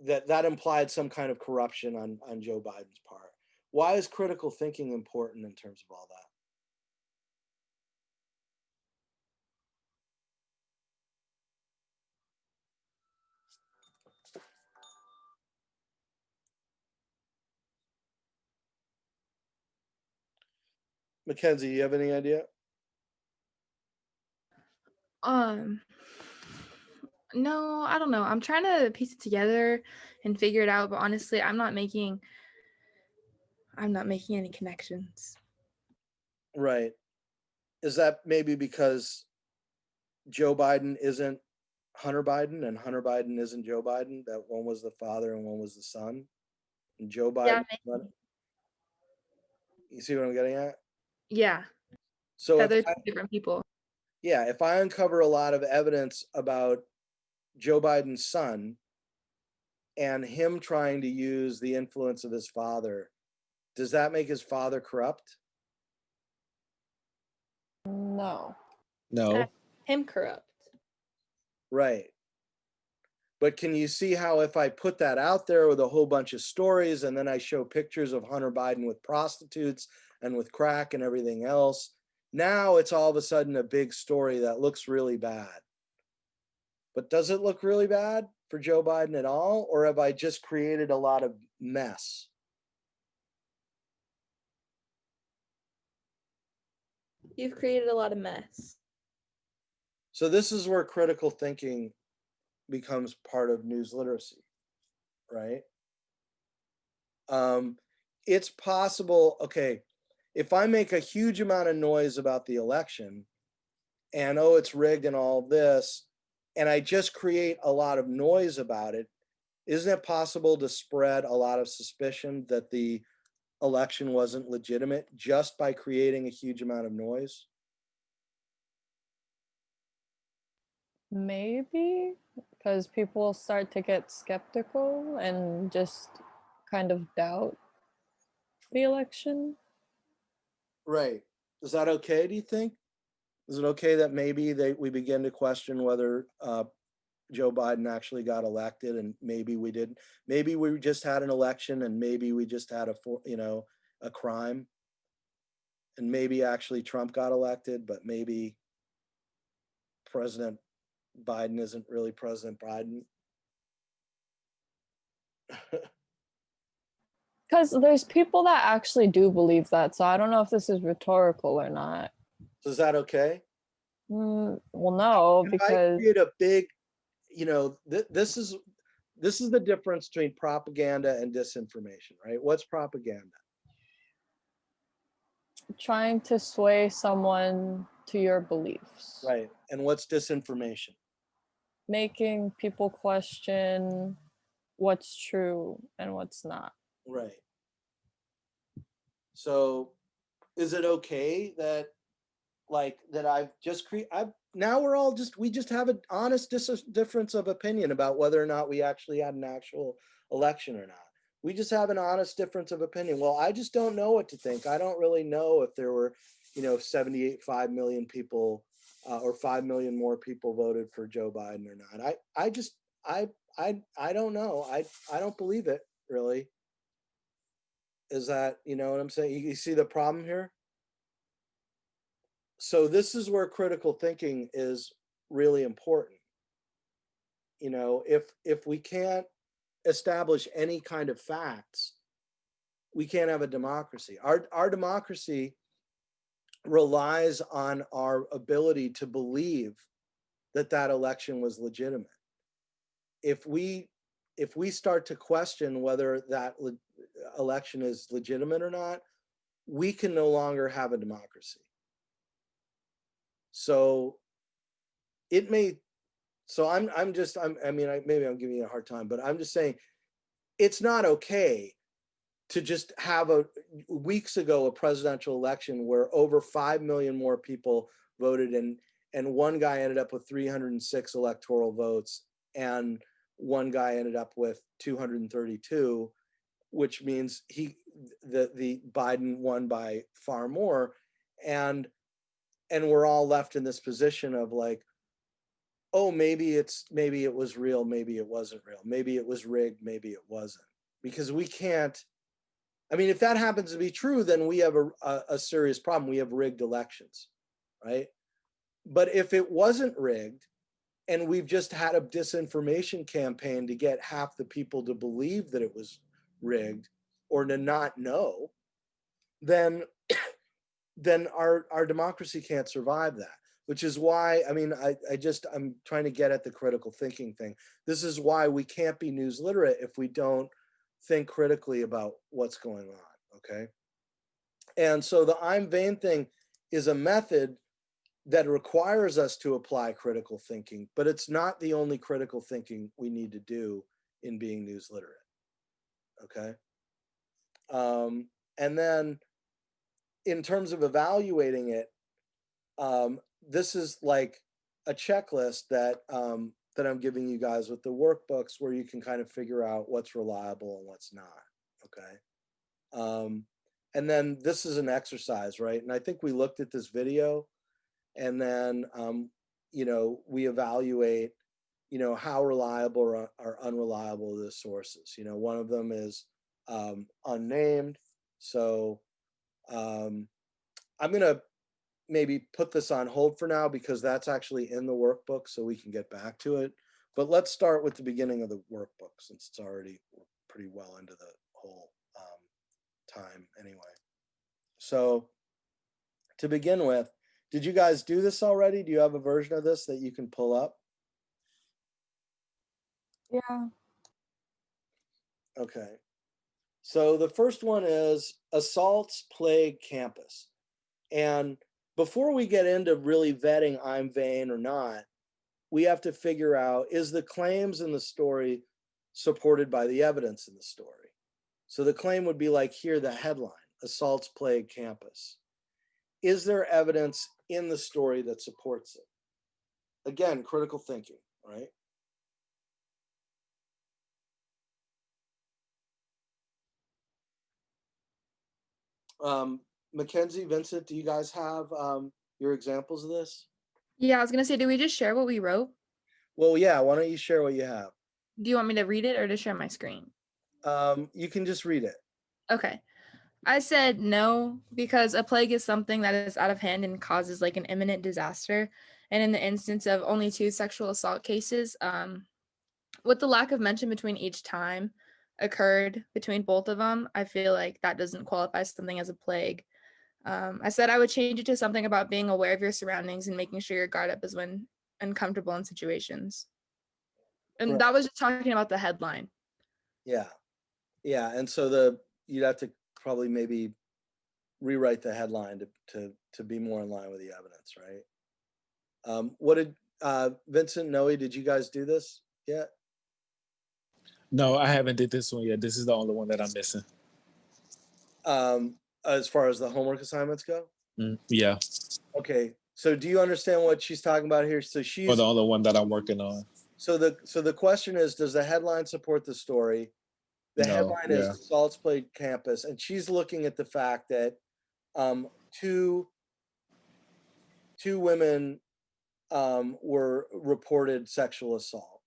S1: that implied some kind of corruption on Joe Biden's part. Why is critical thinking important in terms of all that? Mackenzie, you have any idea?
S10: No, I don't know. I'm trying to piece it together and figure it out, but honestly, I'm not making any connections.
S1: Right. Is that maybe because Joe Biden isn't Hunter Biden and Hunter Biden isn't Joe Biden, that one was the father and one was the son? And Joe Biden, you see what I'm getting at?
S10: Yeah,
S1: So
S10: that there's different people.
S1: Yeah, if I uncover a lot of evidence about Joe Biden's son and him trying to use the influence of his father, does that make his father corrupt?
S4: No.
S2: No.
S10: Him corrupt.
S1: Right. But can you see how if I put that out there with a whole bunch of stories and then I show pictures of Hunter Biden with prostitutes and with crack and everything else, now it's all of a sudden a big story that looks really bad. But does it look really bad for Joe Biden at all? Or have I just created a lot of mess?
S10: You've created a lot of mess.
S1: So this is where critical thinking becomes part of news literacy, right? It's possible, okay, if I make a huge amount of noise about the election and, oh, it's rigged and all this, and I just create a lot of noise about it, isn't it possible to spread a lot of suspicion that the election wasn't legitimate just by creating a huge amount of noise?
S4: Maybe, because people start to get skeptical and just kind of doubt the election.
S1: Right. Is that okay, do you think? Is it okay that maybe we begin to question whether Joe Biden actually got elected, and maybe we didn't? Maybe we just had an election, and maybe we just had a crime, and maybe actually Trump got elected, but maybe President Biden isn't really President Biden.
S4: Because there's people that actually do believe that, so I don't know if this is rhetorical or not.
S1: So is that okay?
S4: Well, no,
S1: If
S4: because
S1: I create a big, this is the difference between propaganda and disinformation, right? What's propaganda?
S4: trying to sway someone to your beliefs.
S1: Right. And what's disinformation?
S4: Making people question what's true and what's not.
S1: Right. So is it okay that I've just we just have an honest difference of opinion about whether or not we actually had an actual election or not? We just have an honest difference of opinion. Well, I just don't know what to think. I don't really know if there were, 5 million people or 5 million more people voted for Joe Biden or not. I don't know. I don't believe it, really. Is that, you know what I'm saying? You see the problem here? So this is where critical thinking is really important. If we can't establish any kind of facts, we can't have a democracy. Our democracy relies on our ability to believe that election was legitimate. If we start to question whether that election is legitimate or not, we can no longer have a democracy. So it may, so I mean, maybe I'm giving you a hard time, but I'm just saying it's not okay to just have weeks ago, a presidential election where over 5 million more people voted, and one guy ended up with 306 electoral votes and one guy ended up with 232, which means the Biden won by far more. And we're all left in this position of like, oh, maybe it was real, maybe it wasn't real, maybe it was rigged, maybe it wasn't. Because we can't, I mean, if that happens to be true, then we have a serious problem. We have rigged elections, right? But if it wasn't rigged and we've just had a disinformation campaign to get half the people to believe that it was rigged or to not know, then our democracy can't survive that. Which is why, I mean, I'm trying to get at the critical thinking thing. This is why we can't be news literate if we don't think critically about what's going on, okay? And so the I'm vain thing is a method that requires us to apply critical thinking, but it's not the only critical thinking we need to do in being news literate, okay? And then in terms of evaluating it, this is like a checklist that that I'm giving you guys with the workbooks where you can kind of figure out what's reliable and what's not, okay? And then this is an exercise, right? And I think we looked at this video and then, you know, we evaluate, you know, how reliable or unreliable the sources. You know, one of them is unnamed. So I'm going to maybe put this on hold for now because that's actually in the workbook so we can get back to it. But let's start with the beginning of the workbook since it's already pretty well into the whole time anyway. So to begin with, did you guys do this already? Do you have a version of this that you can pull up?
S4: Yeah.
S1: Okay. So the first one is assaults plague campus. And before we get into really vetting I'm vain or not, we have to figure out, is the claims in the story supported by the evidence in the story? So the claim would be like here, the headline, assaults plague campus. Is there evidence in the story that supports it? Again, critical thinking, right? Mackenzie, Vincent, do you guys have your examples of this?
S10: Yeah, I was gonna say, do we just share what we wrote?
S1: Well, yeah, why don't you share what you have?
S10: Do you want me to read it or to share my screen?
S1: You can just read it.
S10: Okay. I said no, because a plague is something that is out of hand and causes like an imminent disaster. And in the instance of only 2 sexual assault cases, with the lack of mention between each time occurred between both of them, I feel like that doesn't qualify something as a plague. I said I would change it to something about being aware of your surroundings and making sure your guard up is when uncomfortable in situations. And
S1: Correct.
S10: that was just talking about the headline.
S1: Yeah. Yeah. And so you'd have to probably maybe rewrite the headline to be more in line with the evidence, right? What did Vincent, Noe, did you guys do this yet?
S2: No, I haven't did this one yet. This is the only one that I'm missing.
S1: As far as the homework assignments go?
S2: Yeah.
S1: Okay. So do you understand what she's talking about here? So
S2: Or the only one that I'm working on.
S1: So the question is, does the headline support the story? The headline is assaults plague campus, and she's looking at the fact that two women were reported sexual assault,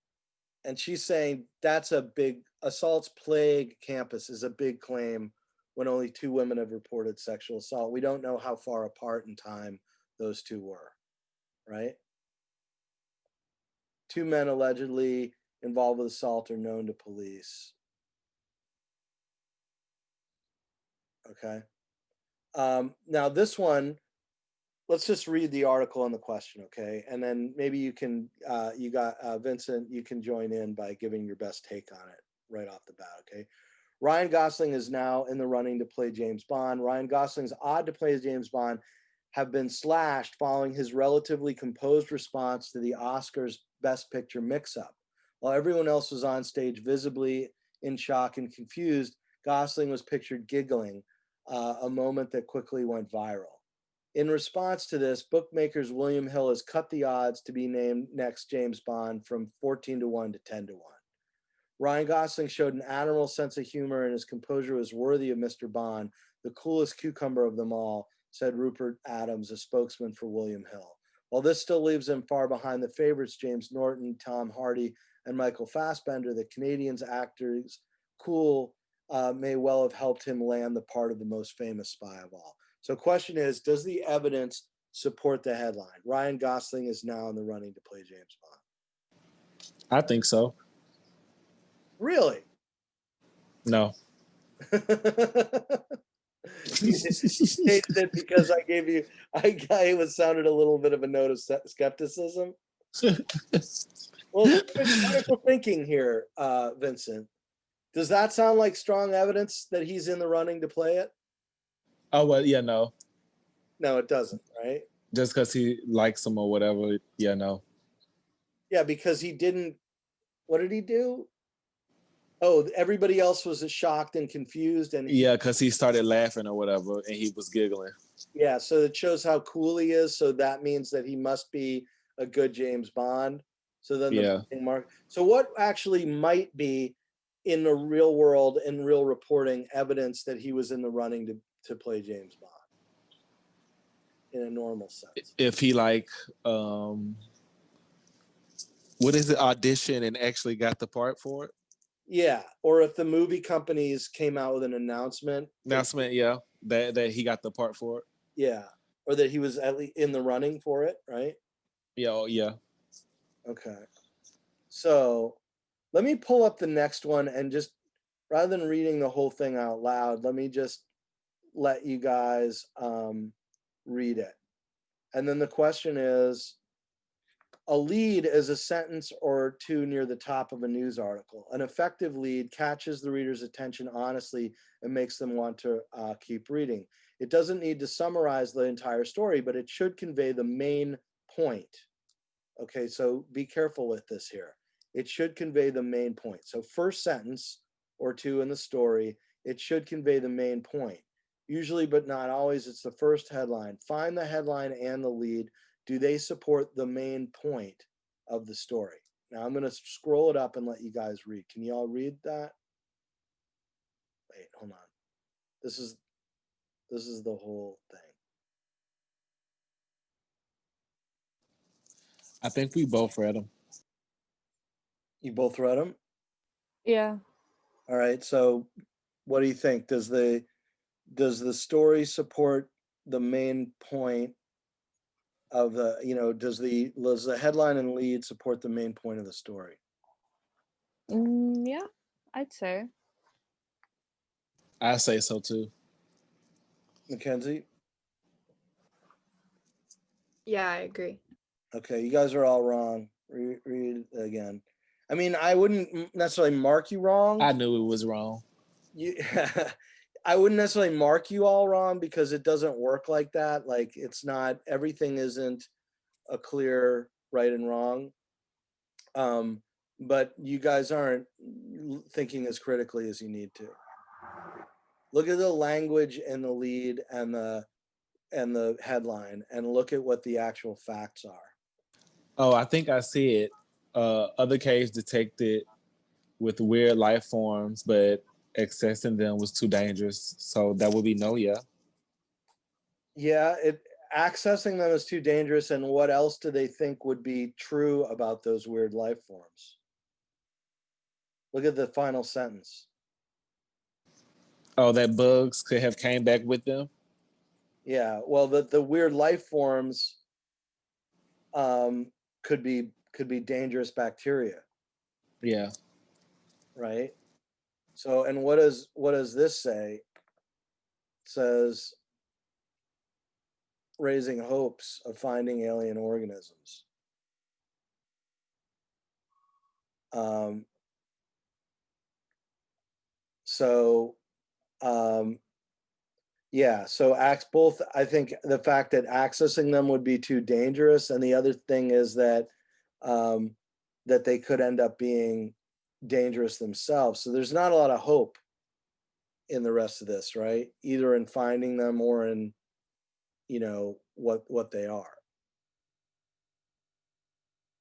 S1: and she's saying that's a big assaults plague campus is a big claim when only 2 women have reported sexual assault. We don't know how far apart in time those 2 were, right? 2 men allegedly involved with assault are known to police. Okay. Now this one, let's just read the article and the question, okay? And then maybe you can, Vincent, you can join in by giving your best take on it right off the bat, okay? Ryan Gosling is now in the running to play James Bond. Ryan Gosling's odd to play as James Bond have been slashed following his relatively composed response to the Oscars Best Picture mix-up. While everyone else was on stage visibly in shock and confused, Gosling was pictured giggling, a moment that quickly went viral. In response to this, bookmakers William Hill has cut the odds to be named next James Bond from 14-1 to 10-1. Ryan Gosling showed an admirable sense of humor, and his composure was worthy of Mr. Bond, the coolest cucumber of them all, said Rupert Adams, a spokesman for William Hill. While this still leaves him far behind the favorites James Norton, Tom Hardy, and Michael Fassbender, the Canadian's actors may well have helped him land the part of the most famous spy of all. So question is, does the evidence support the headline? Ryan Gosling is now in the running to play James Bond.
S2: I think so.
S1: Really?
S2: No.
S1: You stated it because it sounded a little bit of a note of skepticism. Well, critical thinking here, Vincent. Does that sound like strong evidence that he's in the running to play it?
S2: Oh, well, yeah, no.
S1: No, it doesn't, right?
S2: Just because he likes him or whatever, yeah, no.
S1: Yeah, because he didn't. What did he do? Oh, everybody else was shocked and confused, and
S2: Yeah, because he started laughing or whatever, and he was giggling.
S1: Yeah, so it shows how cool he is. So that means that he must be a good James Bond. So then
S2: Yeah.
S1: So what actually might be in the real world, in real reporting, evidence that he was in the running to play James Bond in a normal sense?
S2: If he what is it, audition and actually got the part for it?
S1: Yeah, or if the movie companies came out with an announcement.
S2: Yeah, that he got the part for it.
S1: Yeah, or that he was at least in the running for it, right?
S2: Yeah, yeah.
S1: Okay. So let me pull up the next one and just, rather than reading the whole thing out loud, let me just let you guys read it. And then the question is, a lead is a sentence or two near the top of a news article. An effective lead catches the reader's attention honestly and makes them want to keep reading. It doesn't need to summarize the entire story, but it should convey the main point. Okay, so be careful with this here. It should convey the main point. So first sentence or two in the story, it should convey the main point. Usually, but not always, it's the first headline. Find the headline and the lead. Do they support the main point of the story? Now I'm going to scroll it up and let you guys read. Can you all read that? Wait, hold on. This is the whole thing.
S2: I think we both read them.
S1: You both read them?
S4: Yeah.
S1: All right. So what do you think? Does the story support the main point of the, does the headline and lead support the main point of the story?
S4: Yeah, I'd say.
S2: I say so too.
S1: Mackenzie?
S10: Yeah, I agree.
S1: Okay, you guys are all wrong. Read it again. I mean, I wouldn't necessarily mark you wrong.
S2: I knew it was wrong.
S1: I wouldn't necessarily mark you all wrong because it doesn't work like that. Like, it's not, everything isn't a clear right and wrong. But you guys aren't thinking as critically as you need to. Look at the language in the lead and the headline, and look at what the actual facts are.
S2: Oh, I think I see it. Other caves detected with weird life forms, but accessing them was too dangerous. So that would be no, yeah.
S1: Yeah, accessing them is too dangerous. And what else do they think would be true about those weird life forms? Look at the final sentence.
S2: Oh, that bugs could have came back with them?
S1: Yeah, well, the weird life forms could be dangerous bacteria.
S2: Yeah.
S1: Right. So, and what does this say? It says raising hopes of finding alien organisms. So, yeah, so both, I think the fact that accessing them would be too dangerous, and the other thing is that that they could end up being dangerous themselves. So there's not a lot of hope in the rest of this, right? Either in finding them or in, you know, what they are.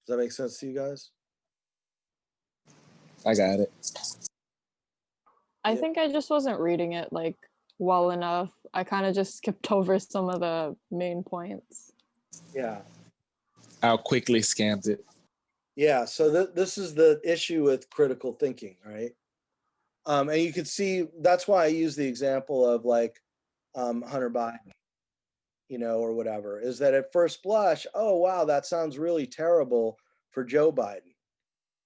S1: Does that make sense to you guys?
S2: I got it.
S4: I
S1: Yeah.
S4: think I just wasn't reading it like well enough. I kind of just skipped over some of the main points.
S1: Yeah.
S2: I'll quickly scanned it.
S1: Yeah, so this is the issue with critical thinking, right? And you could see, that's why I use the example of like Hunter Biden, you know, or whatever, is that at first blush, oh, wow, that sounds really terrible for Joe Biden.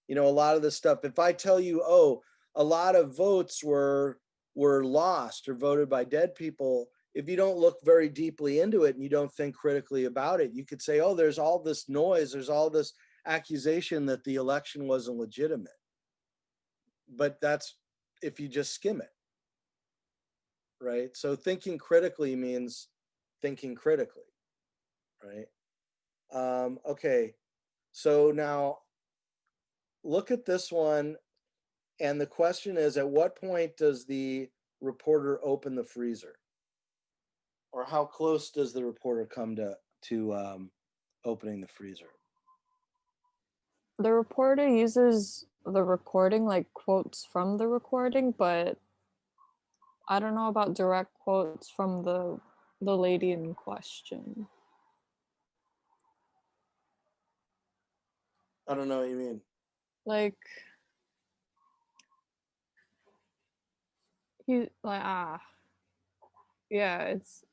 S1: You know, a lot of this stuff, if I tell you, oh, a lot of votes were lost or voted by dead people, if you don't look very deeply into it and you don't think critically about it, you could say, oh, there's all this noise, there's all this accusation that the election wasn't legitimate. But that's if you just skim it, right? So thinking critically means thinking critically, right? Okay, so now look at this one, and the question is, at what point does the reporter open the freezer? Or how close does the reporter come to opening the freezer?
S4: The reporter uses the recording, like quotes from the recording, but I don't know about direct quotes from the lady in question.
S1: I don't know what you mean.
S4: Like yeah, it's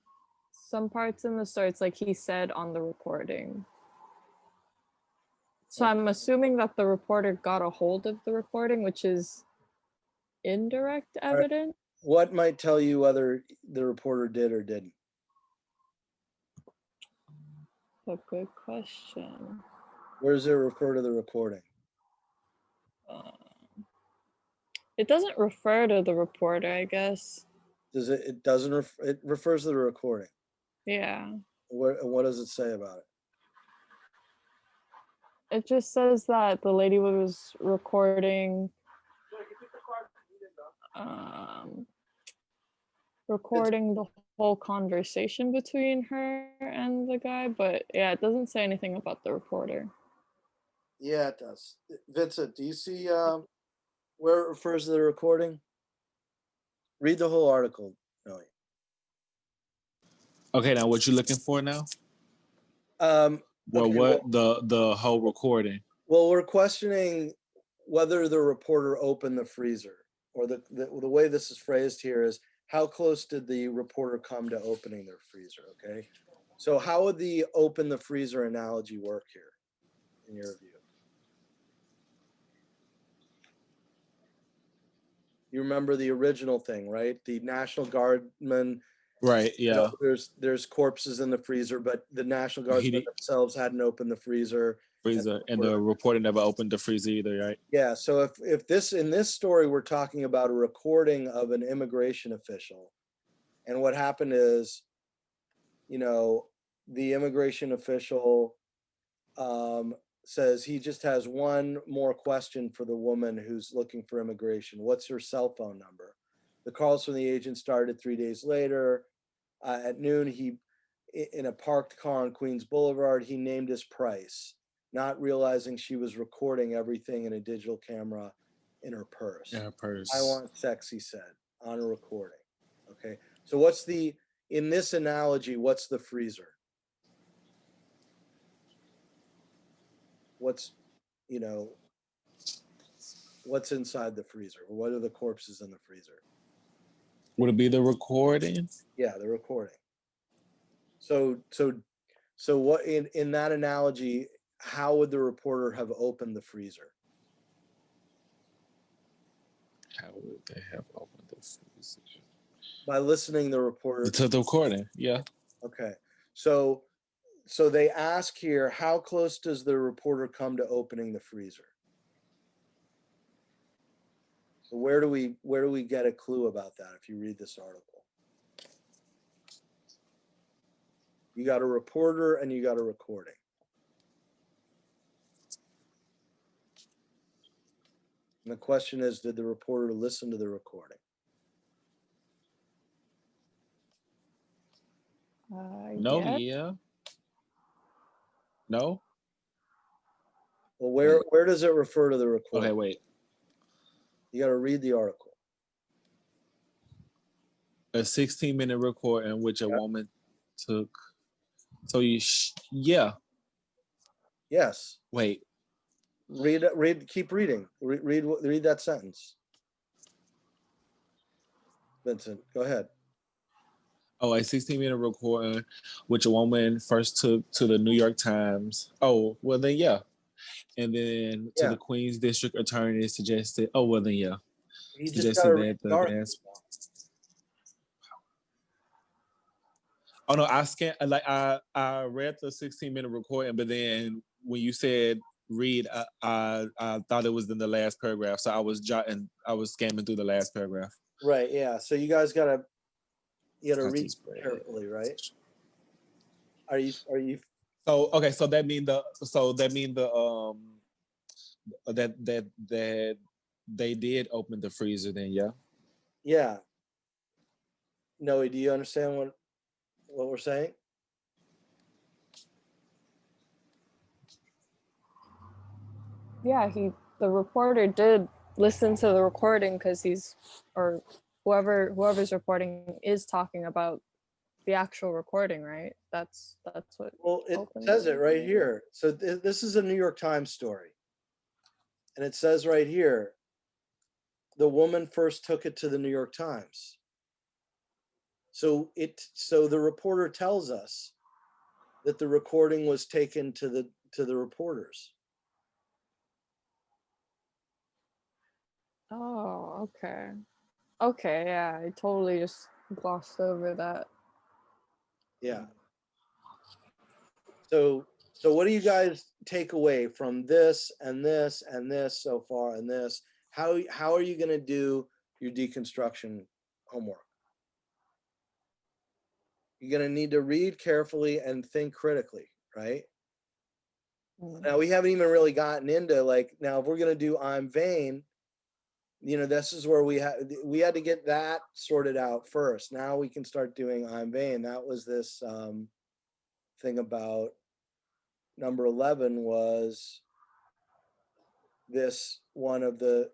S4: some parts in the story. It's like he said on the recording. So I'm assuming that the reporter got a hold of the recording, which is indirect
S1: All right.
S4: evidence.
S1: What might tell you whether the reporter did or didn't?
S4: A good question.
S1: Where does it refer to the recording?
S4: It doesn't refer to the reporter, I guess.
S1: Does it? It doesn't. It refers to the recording.
S4: Yeah.
S1: What does it say about it?
S4: It just says that the lady was recording recording the whole conversation between her and the guy, but yeah, it doesn't say anything about the reporter.
S1: Yeah, it does. Vincent, do you see where it refers to the recording? Read the whole article, Nelly.
S2: Okay, now what you looking for now?
S1: Well,
S2: what the whole recording?
S1: Well, we're questioning whether the reporter opened the freezer, or the way this is phrased here is, how close did the reporter come to opening their freezer? Okay, so how would the open the freezer analogy work here, in your view? You remember the original thing, right? The National Guardman.
S2: Right. Yeah.
S1: There's corpses in the freezer, but the National Guardsmen themselves hadn't opened the freezer.
S2: And the reporter never opened the freezer either, right?
S1: Yeah. So if this, in this story, we're talking about a recording of an immigration official, and what happened is, you know, the immigration official says he just has one more question for the woman who's looking for immigration. What's her cell phone number? The calls from the agent started 3 days later. At noon, in a parked car on Queens Boulevard, he named his price, not realizing she was recording everything in a digital camera in her purse.
S2: In her purse.
S1: I want sex, he said, on a recording. Okay. So in this analogy, what's the freezer? What's inside the freezer? What are the corpses in the freezer?
S2: Would it be the recording?
S1: Yeah, the recording. So what in that analogy, how would the reporter have opened the freezer?
S2: How would they have opened the freezer?
S1: By listening to the reporter.
S2: To the recording, yeah.
S1: Okay. So they ask here, how close does the reporter come to opening the freezer? So where do we get a clue about that if you read this article? You got a reporter and you got a recording. And the question is, did the reporter listen to the recording?
S2: No,
S4: Yeah.
S2: yeah. No?
S1: Well, where does it refer to the recording?
S2: Okay, wait.
S1: You got to read the article.
S2: A 16-minute record in which a woman took. So you, yeah.
S1: Yes.
S2: Wait.
S1: Read. Keep reading. Read that sentence. Vincent, go ahead.
S2: Oh, a 16-minute recording which a woman first took to the New York Times. Oh, well then, yeah. And then to the Queens District Attorney suggested. Oh, well then, yeah.
S1: You just got to read the
S2: the
S1: article.
S2: Oh no, I read the 16-minute recording, but then when you said read, I thought it was in the last paragraph, so I was scamming through the last paragraph.
S1: Right. Yeah. So you guys gotta read carefully, right? Are you?
S2: So okay, so that mean that they did open the freezer then, yeah?
S1: Yeah. Noe, do you understand what we're saying?
S4: Yeah, the reporter did listen to the recording because whoever's recording is talking about the actual recording, right? That's what.
S1: Well, it says it right here. So this is a New York Times story, and it says right here, the woman first took it to the New York Times. So the reporter tells us that the recording was taken to the reporters.
S4: Oh, okay. Okay, yeah, I totally just glossed over that.
S1: Yeah. So what do you guys take away from this and this and this so far and this? How are you going to do your deconstruction homework? You're going to need to read carefully and think critically, right? Now, we haven't even really gotten into now if we're going to do I'm vain, this is where we had to get that sorted out first. Now we can start doing I'm vain. That was this thing about number 11 was this one of the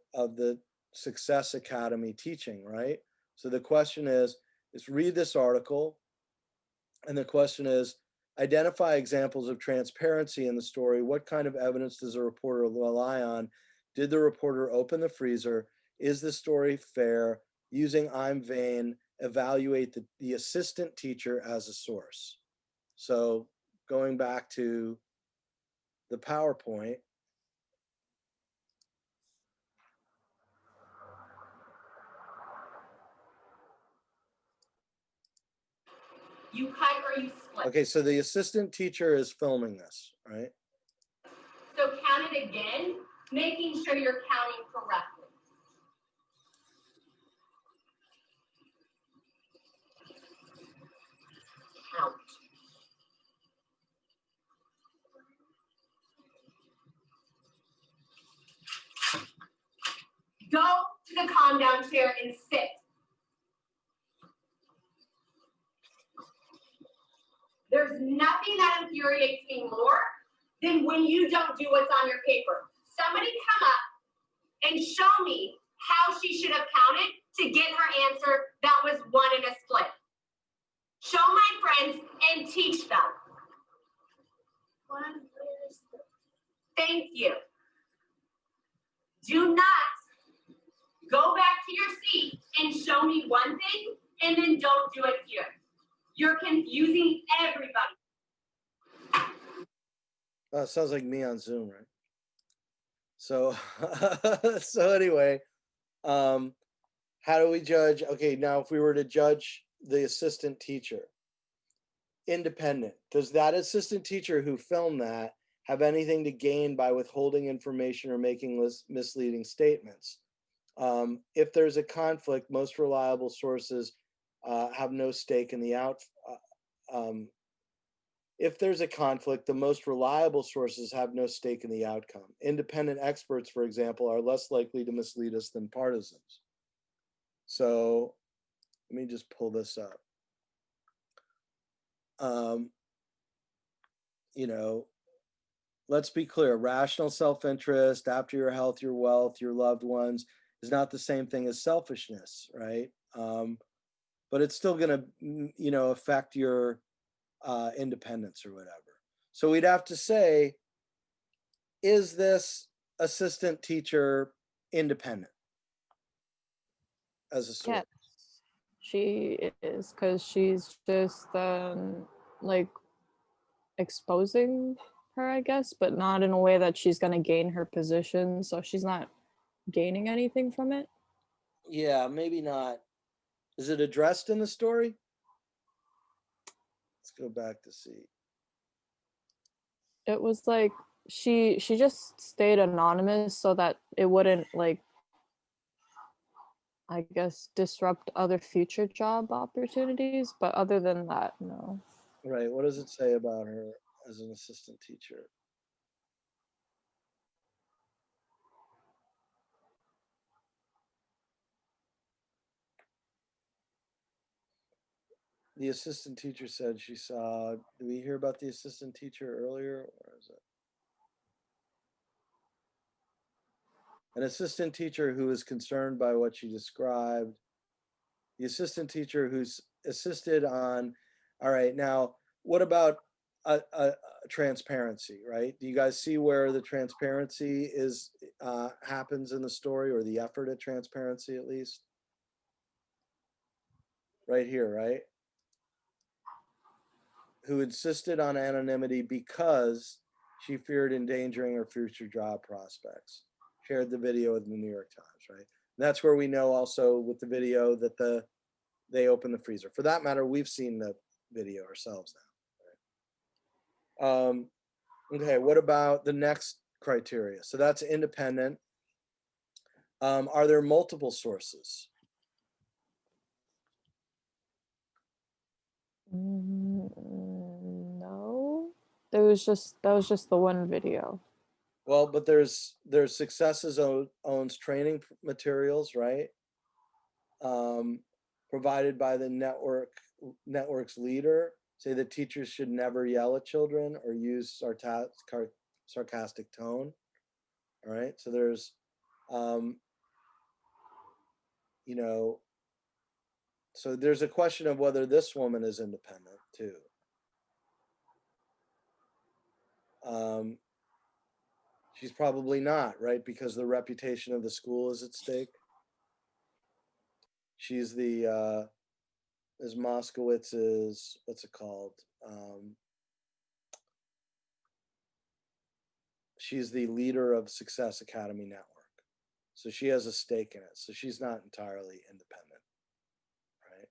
S1: Success Academy teaching, right? So the question is read this article, and the question is identify examples of transparency in the story. What kind of evidence does a reporter rely on? Did the reporter open the freezer? Is the story fair? Using I'm vain, evaluate the assistant teacher as a source. So going back to the PowerPoint,
S11: you cut or you split.
S1: okay, so the assistant teacher is filming this, right?
S11: So count it again, making sure you're counting correctly. Count. Go to the calm down chair and sit. There's nothing that infuriates me more than when you don't do what's on your paper. Somebody come up and show me how she should have counted to get her answer that was 1 in a split. Show my friends and teach them. Thank you. Do not go back to your seat and show me one thing and then don't do it here. You're confusing everybody.
S1: Sounds like me on Zoom, right? So, so anyway, how do we judge? Okay, now if we were to judge the assistant teacher, independent, does that assistant teacher who filmed that have anything to gain by withholding information or making misleading statements? If there's a conflict, most reliable sources have no stake in the if there's a conflict, the most reliable sources have no stake in the outcome. Independent experts, for example, are less likely to mislead us than partisans. So let me just pull this up. You know, let's be clear, rational self-interest after your health, your wealth, your loved ones is not the same thing as selfishness, right? But it's still going to, you know, affect your independence or whatever. So we'd have to say, is this assistant teacher independent as a source?
S4: Yes, she is, because she's just like exposing her, I guess, but not in a way that she's going to gain her position. So she's not gaining anything from it.
S1: Yeah, maybe not. Is it addressed in the story? Let's go back to see.
S4: It was like she just stayed anonymous so that it wouldn't, like, I guess, disrupt other future job opportunities. But other than that, no.
S1: Right. What does it say about her as an assistant teacher? The assistant teacher said she saw, did we hear about the assistant teacher earlier, or is it? An assistant teacher who is concerned by what she described. The assistant teacher who's assisted on, all right, now, what about transparency, right? Do you guys see where the transparency is happens in the story, or the effort at transparency at least? Right here, right? Who insisted on anonymity because she feared endangering her future job prospects. Shared the video with the New York Times, right? And that's where we know also with the video that they opened the freezer. For that matter, we've seen the video ourselves now. Right? Okay, what about the next criteria? So that's independent. Are there multiple sources?
S4: No, that was just the one video.
S1: Well, but there's Successes owns training materials, right? Provided by the network's leader. Say that teachers should never yell at children or use sarcastic tone. All right, so there's, you know, so there's a question of whether this woman is independent too. She's probably not, right? Because the reputation of the school is at stake. She's the, as Moskowitz's, what's it called? She's the leader of Success Academy Network. So she has a stake in it. So she's not entirely independent, right?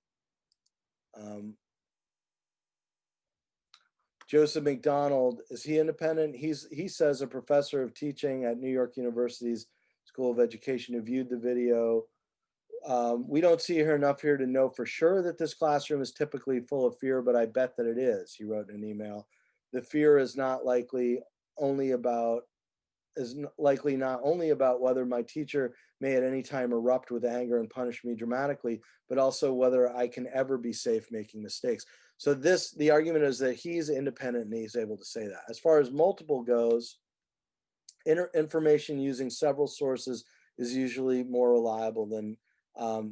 S1: Joseph McDonald, is he independent? He says a professor of teaching at New York University's School of Education who viewed the video. We don't see her enough here to know for sure that this classroom is typically full of fear, but I bet that it is, he wrote in an email. The fear is not likely not only about whether my teacher may at any time erupt with anger and punish me dramatically, but also whether I can ever be safe making mistakes. So the argument is that he's independent and he's able to say that. As far as multiple goes, information using several sources is usually more reliable than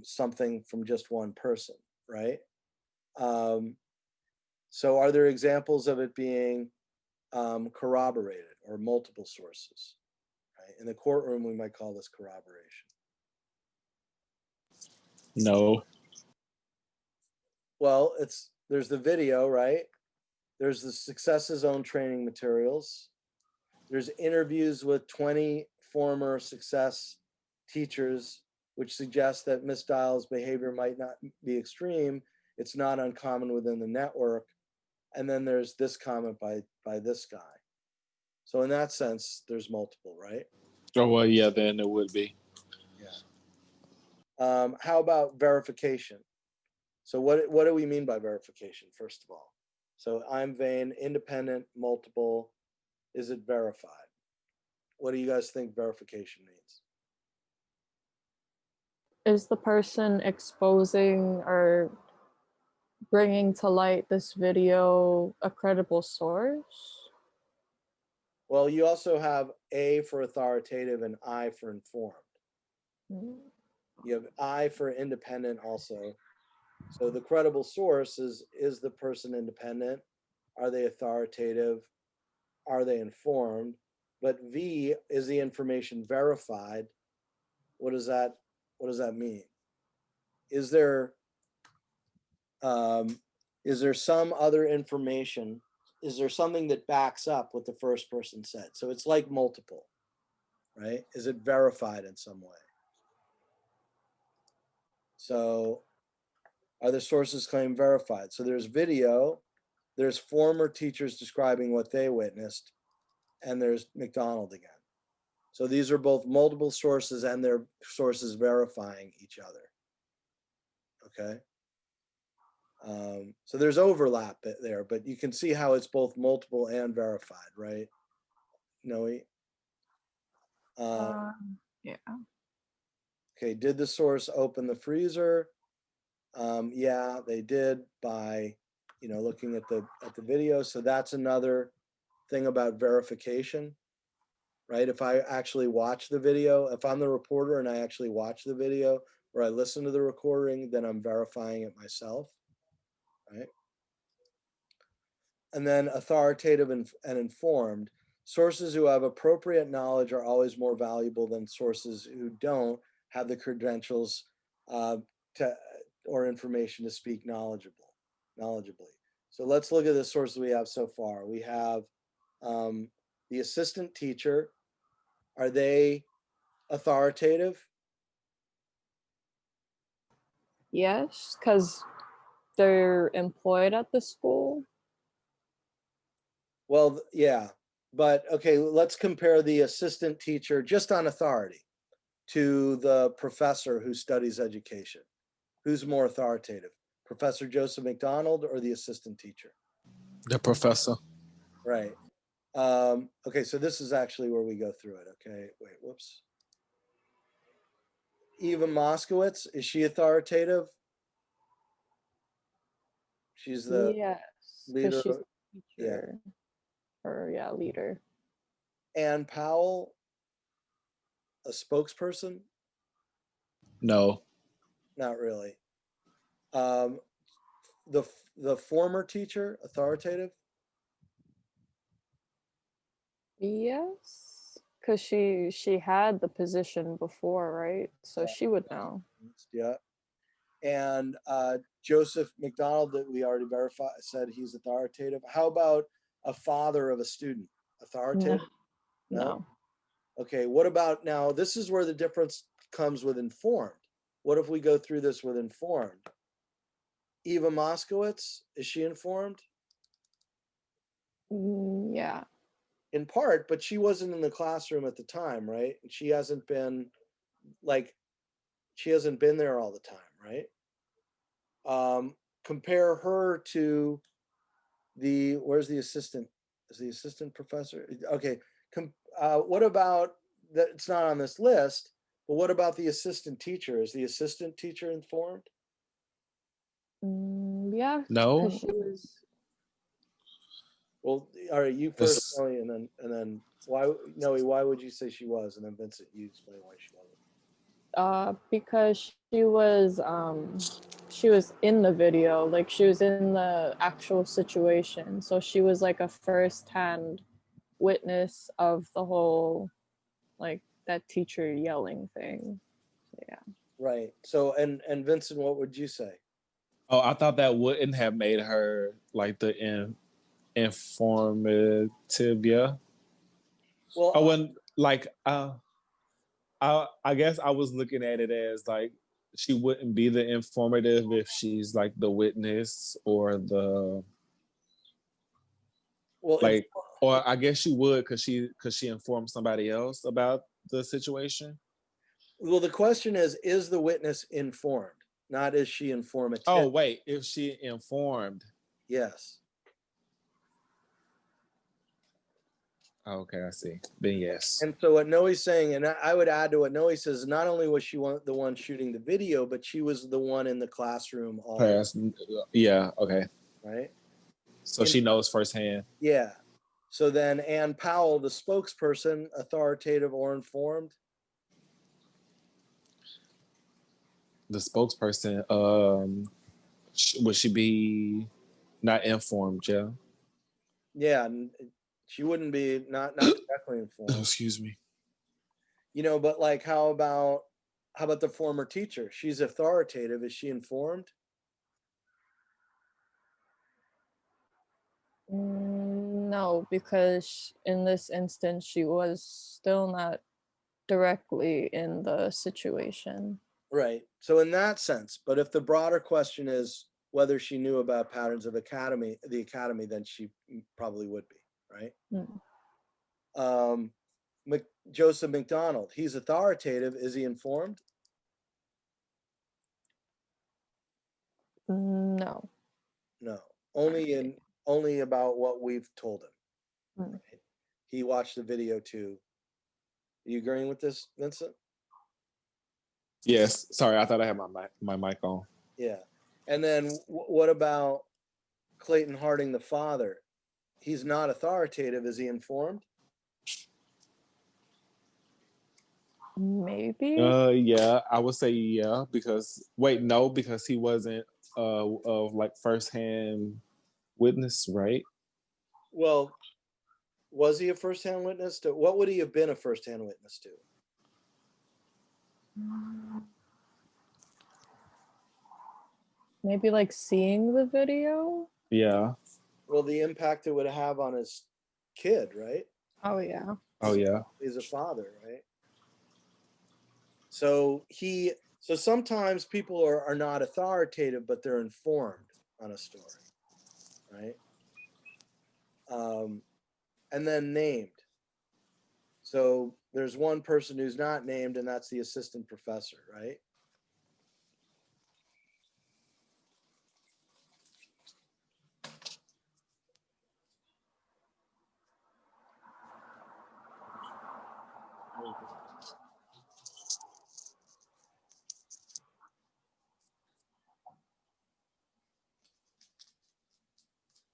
S1: something from just one person, right? So are there examples of it being corroborated or multiple sources? Right? In the courtroom, we might call this corroboration.
S2: No.
S1: Well, there's the video, right? There's the Success's own training materials. There's interviews with 20 former Success teachers, which suggests that Miss Dial's behavior might not be extreme. It's not uncommon within the network. And then there's this comment by this guy. So in that sense, there's multiple, right?
S2: Oh, well, yeah, then it would be.
S1: Yeah. How about verification? So what do we mean by verification, first of all? So I'm vain, independent, multiple. Is it verified? What do you guys think verification means?
S4: Is the person exposing or bringing to light this video a credible source?
S1: Well, you also have A for authoritative and I for informed. You have I for independent also. So the credible source is the person independent? Are they authoritative? Are they informed? But V, is the information verified? What does that mean? Is there some other information? Is there something that backs up what the first person said? So it's like multiple, right? Is it verified in some way? So are the sources claimed verified? So there's video, there's former teachers describing what they witnessed, and there's McDonald again. So these are both multiple sources and their sources verifying each other. Okay. So there's overlap there, but you can see how it's both multiple and verified, right? Noe?
S4: Yeah.
S1: Okay, did the source open the freezer? Yeah, they did by, looking at the video. So that's another thing about verification, right? If I actually watch the video, if I'm the reporter and I actually watch the video or I listen to the recording, then I'm verifying it myself, right? And then authoritative and informed. Sources who have appropriate knowledge are always more valuable than sources who don't have the credentials or information to speak knowledgeably. So let's look at the sources we have so far. We have the assistant teacher. Are they authoritative?
S4: Yes, because they're employed at the school.
S1: Well, yeah, but okay, let's compare the assistant teacher just on authority to the professor who studies education. Who's more authoritative, Professor Joseph McDonald or the assistant teacher?
S2: The professor.
S1: Right. Okay, so this is actually where we go through it. Okay, wait, whoops. Eva Moskowitz, is she authoritative? She's the leader.
S4: She's the teacher. Or leader.
S1: Ann Powell, a spokesperson?
S2: No.
S1: Not really. The former teacher, authoritative?
S4: Yes, because she had the position before, right? So she would know.
S1: Yeah. And Joseph McDonald, that we already verified, said he's authoritative. How about a father of a student? Authoritative?
S4: No.
S1: Okay, what about now? This is where the difference comes with informed. What if we go through this with informed? Eva Moskowitz, is she informed?
S4: Yeah.
S1: In part, but she wasn't in the classroom at the time, right? And she hasn't been there all the time, right? Compare her to where's the assistant? Is the assistant professor? Okay. What about that? It's not on this list, but what about the assistant teacher? Is the assistant teacher informed?
S4: Yeah.
S2: No.
S4: She was.
S1: Well, all right, you first, Noe, and then why, Noe, why would you say she was? And then Vincent, you explain why she wasn't.
S4: Because she was in the video, like she was in the actual situation. So she was like a first-hand witness of the whole, like, that teacher yelling thing. So, yeah.
S1: Right. So and Vincent, what would you say?
S2: Oh, I thought that wouldn't have made her like the informative, yeah.
S1: Well,
S2: I wouldn't like. I guess I was looking at it as like she wouldn't be the informative if she's like the witness or the like, or I guess she would because she informed somebody else about the situation.
S1: Well, the question is the witness informed? Not is she informative?
S2: Oh, wait, if she informed.
S1: Yes.
S2: Okay, I see. Then yes.
S1: And so what Noe's saying, and I would add to what Noe says, not only was she the one shooting the video, but she was the one in the classroom all
S2: Yeah, okay.
S1: right?
S2: So she knows firsthand.
S1: Yeah. So then Ann Powell, the spokesperson, authoritative or informed?
S2: The spokesperson, would she be not informed, yeah?
S1: Yeah, she wouldn't be not exactly informed.
S2: Excuse me.
S1: You know, but like how about the former teacher? She's authoritative. Is she informed?
S4: No, because in this instance, she was still not directly in the situation.
S1: Right. So in that sense, but if the broader question is whether she knew about patterns of the academy, then she probably would be, right? Joseph McDonald, he's authoritative. Is he informed?
S4: No.
S1: No. Only about what we've told him. Right? He watched the video too. Are you agreeing with this, Vincent?
S2: Yes. Sorry, I thought I had my mic on.
S1: Yeah. And then what about Clayton Harding, the father? He's not authoritative. Is he informed?
S4: Maybe.
S2: Yeah, I would say yeah, because because he wasn't like firsthand witness, right?
S1: Well, was he a firsthand witness to what would he have been a firsthand witness to?
S4: Maybe like seeing the video?
S2: Yeah.
S1: Well, the impact it would have on his kid, right?
S4: Oh yeah.
S2: Oh yeah.
S1: He's a father, right? So sometimes people are not authoritative, but they're informed on a story, right? And then named. So there's one person who's not named, and that's the assistant professor, right?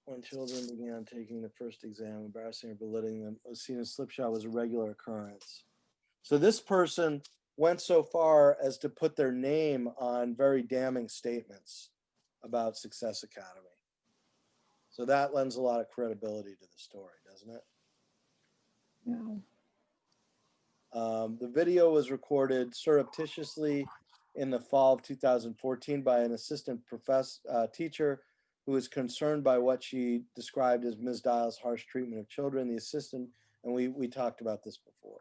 S1: When children began taking the first exam, embarrassing or belittling them was seen as slipshod was a regular occurrence. So this person went so far as to put their name on very damning statements about Success Academy. So that lends a lot of credibility to the story, doesn't it?
S4: Yeah.
S1: The video was recorded surreptitiously in the fall of 2014 by an assistant teacher who was concerned by what she described as Ms. Dial's harsh treatment of children. The assistant, and we talked about this before.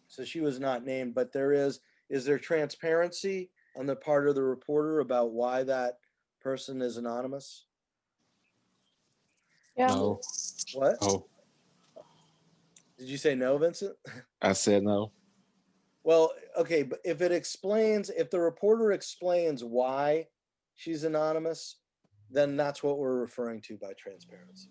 S1: So she was not named, but is there transparency on the part of the reporter about why that person is anonymous?
S4: Yeah.
S2: No.
S1: What?
S2: Oh.
S1: Did you say no, Vincent?
S2: I said no.
S1: Well, okay, but if the reporter explains why she's anonymous, then that's what we're referring to by transparency.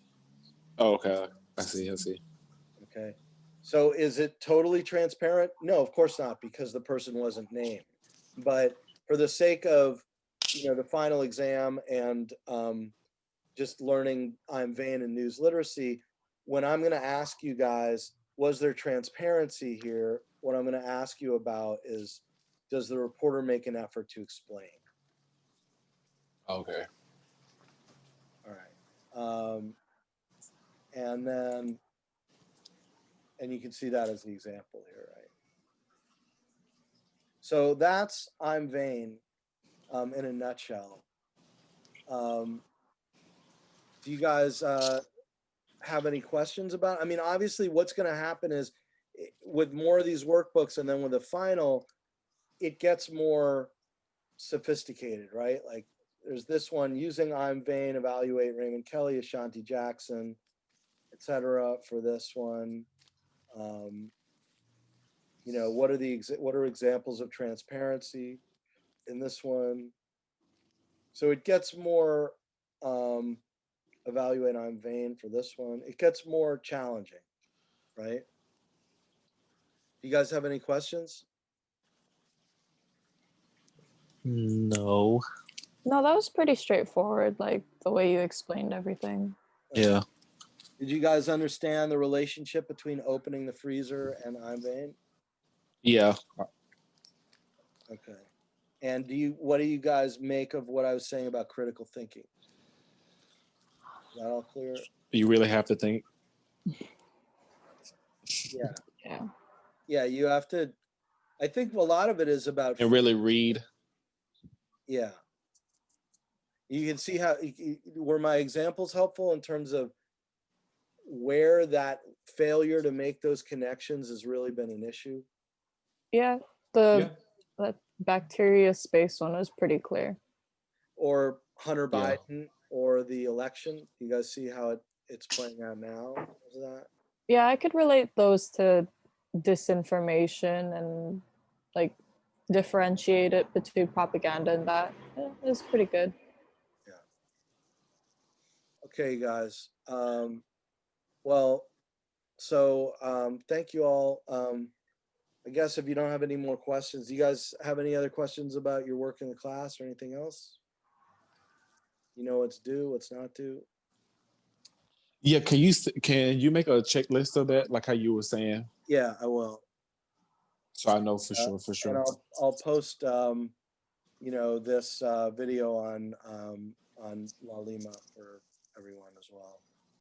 S2: Oh, okay. I see.
S1: Okay. So is it totally transparent? No, of course not, because the person wasn't named. But for the sake of, the final exam and just learning I'm vain and news literacy, when I'm going to ask you guys, was there transparency here? What I'm going to ask you about is, does the reporter make an effort to explain?
S2: Okay.
S1: All right. And you can see that as the example here, right? So that's I'm vain in a nutshell. Do you guys have any questions about it? I mean, obviously what's going to happen is with more of these workbooks and then with the final, it gets more sophisticated, right? Like there's this one, using I'm vain, evaluate Raymond Kelly, Ashanti Jackson, etc. for this one. You know, what are examples of transparency in this one? So it gets more evaluate on vain for this one. It gets more challenging, right? You guys have any questions?
S2: No.
S4: No, that was pretty straightforward, like the way you explained everything.
S2: Yeah.
S1: Did you guys understand the relationship between opening the freezer and I'm vain?
S2: Yeah.
S1: Okay. And what do you guys make of what I was saying about critical thinking? Is that all clear?
S2: You really have to think.
S1: Yeah.
S4: Yeah.
S1: Yeah, you have to. I think a lot of it is about.
S2: And really read.
S1: Yeah. You can see how were my examples helpful in terms of where that failure to make those connections has really been an issue.
S4: Yeah, that bacteria space one was pretty clear.
S1: Or Hunter
S2: Yeah.
S1: Biden or the election. You guys see how it's playing out now? Is that?
S4: Yeah, I could relate those to disinformation and like differentiate it between propaganda and that. Yeah, it was pretty good.
S1: Okay, guys. Well, so thank you all. I guess if you don't have any more questions, do you guys have any other questions about your work in the class or anything else? You know what's due, what's not due?
S2: Yeah, can you make a checklist of that, like how you were saying?
S1: Yeah, I will.
S2: So I know for sure.
S1: And I'll post you know, this video on La Lima for everyone as well.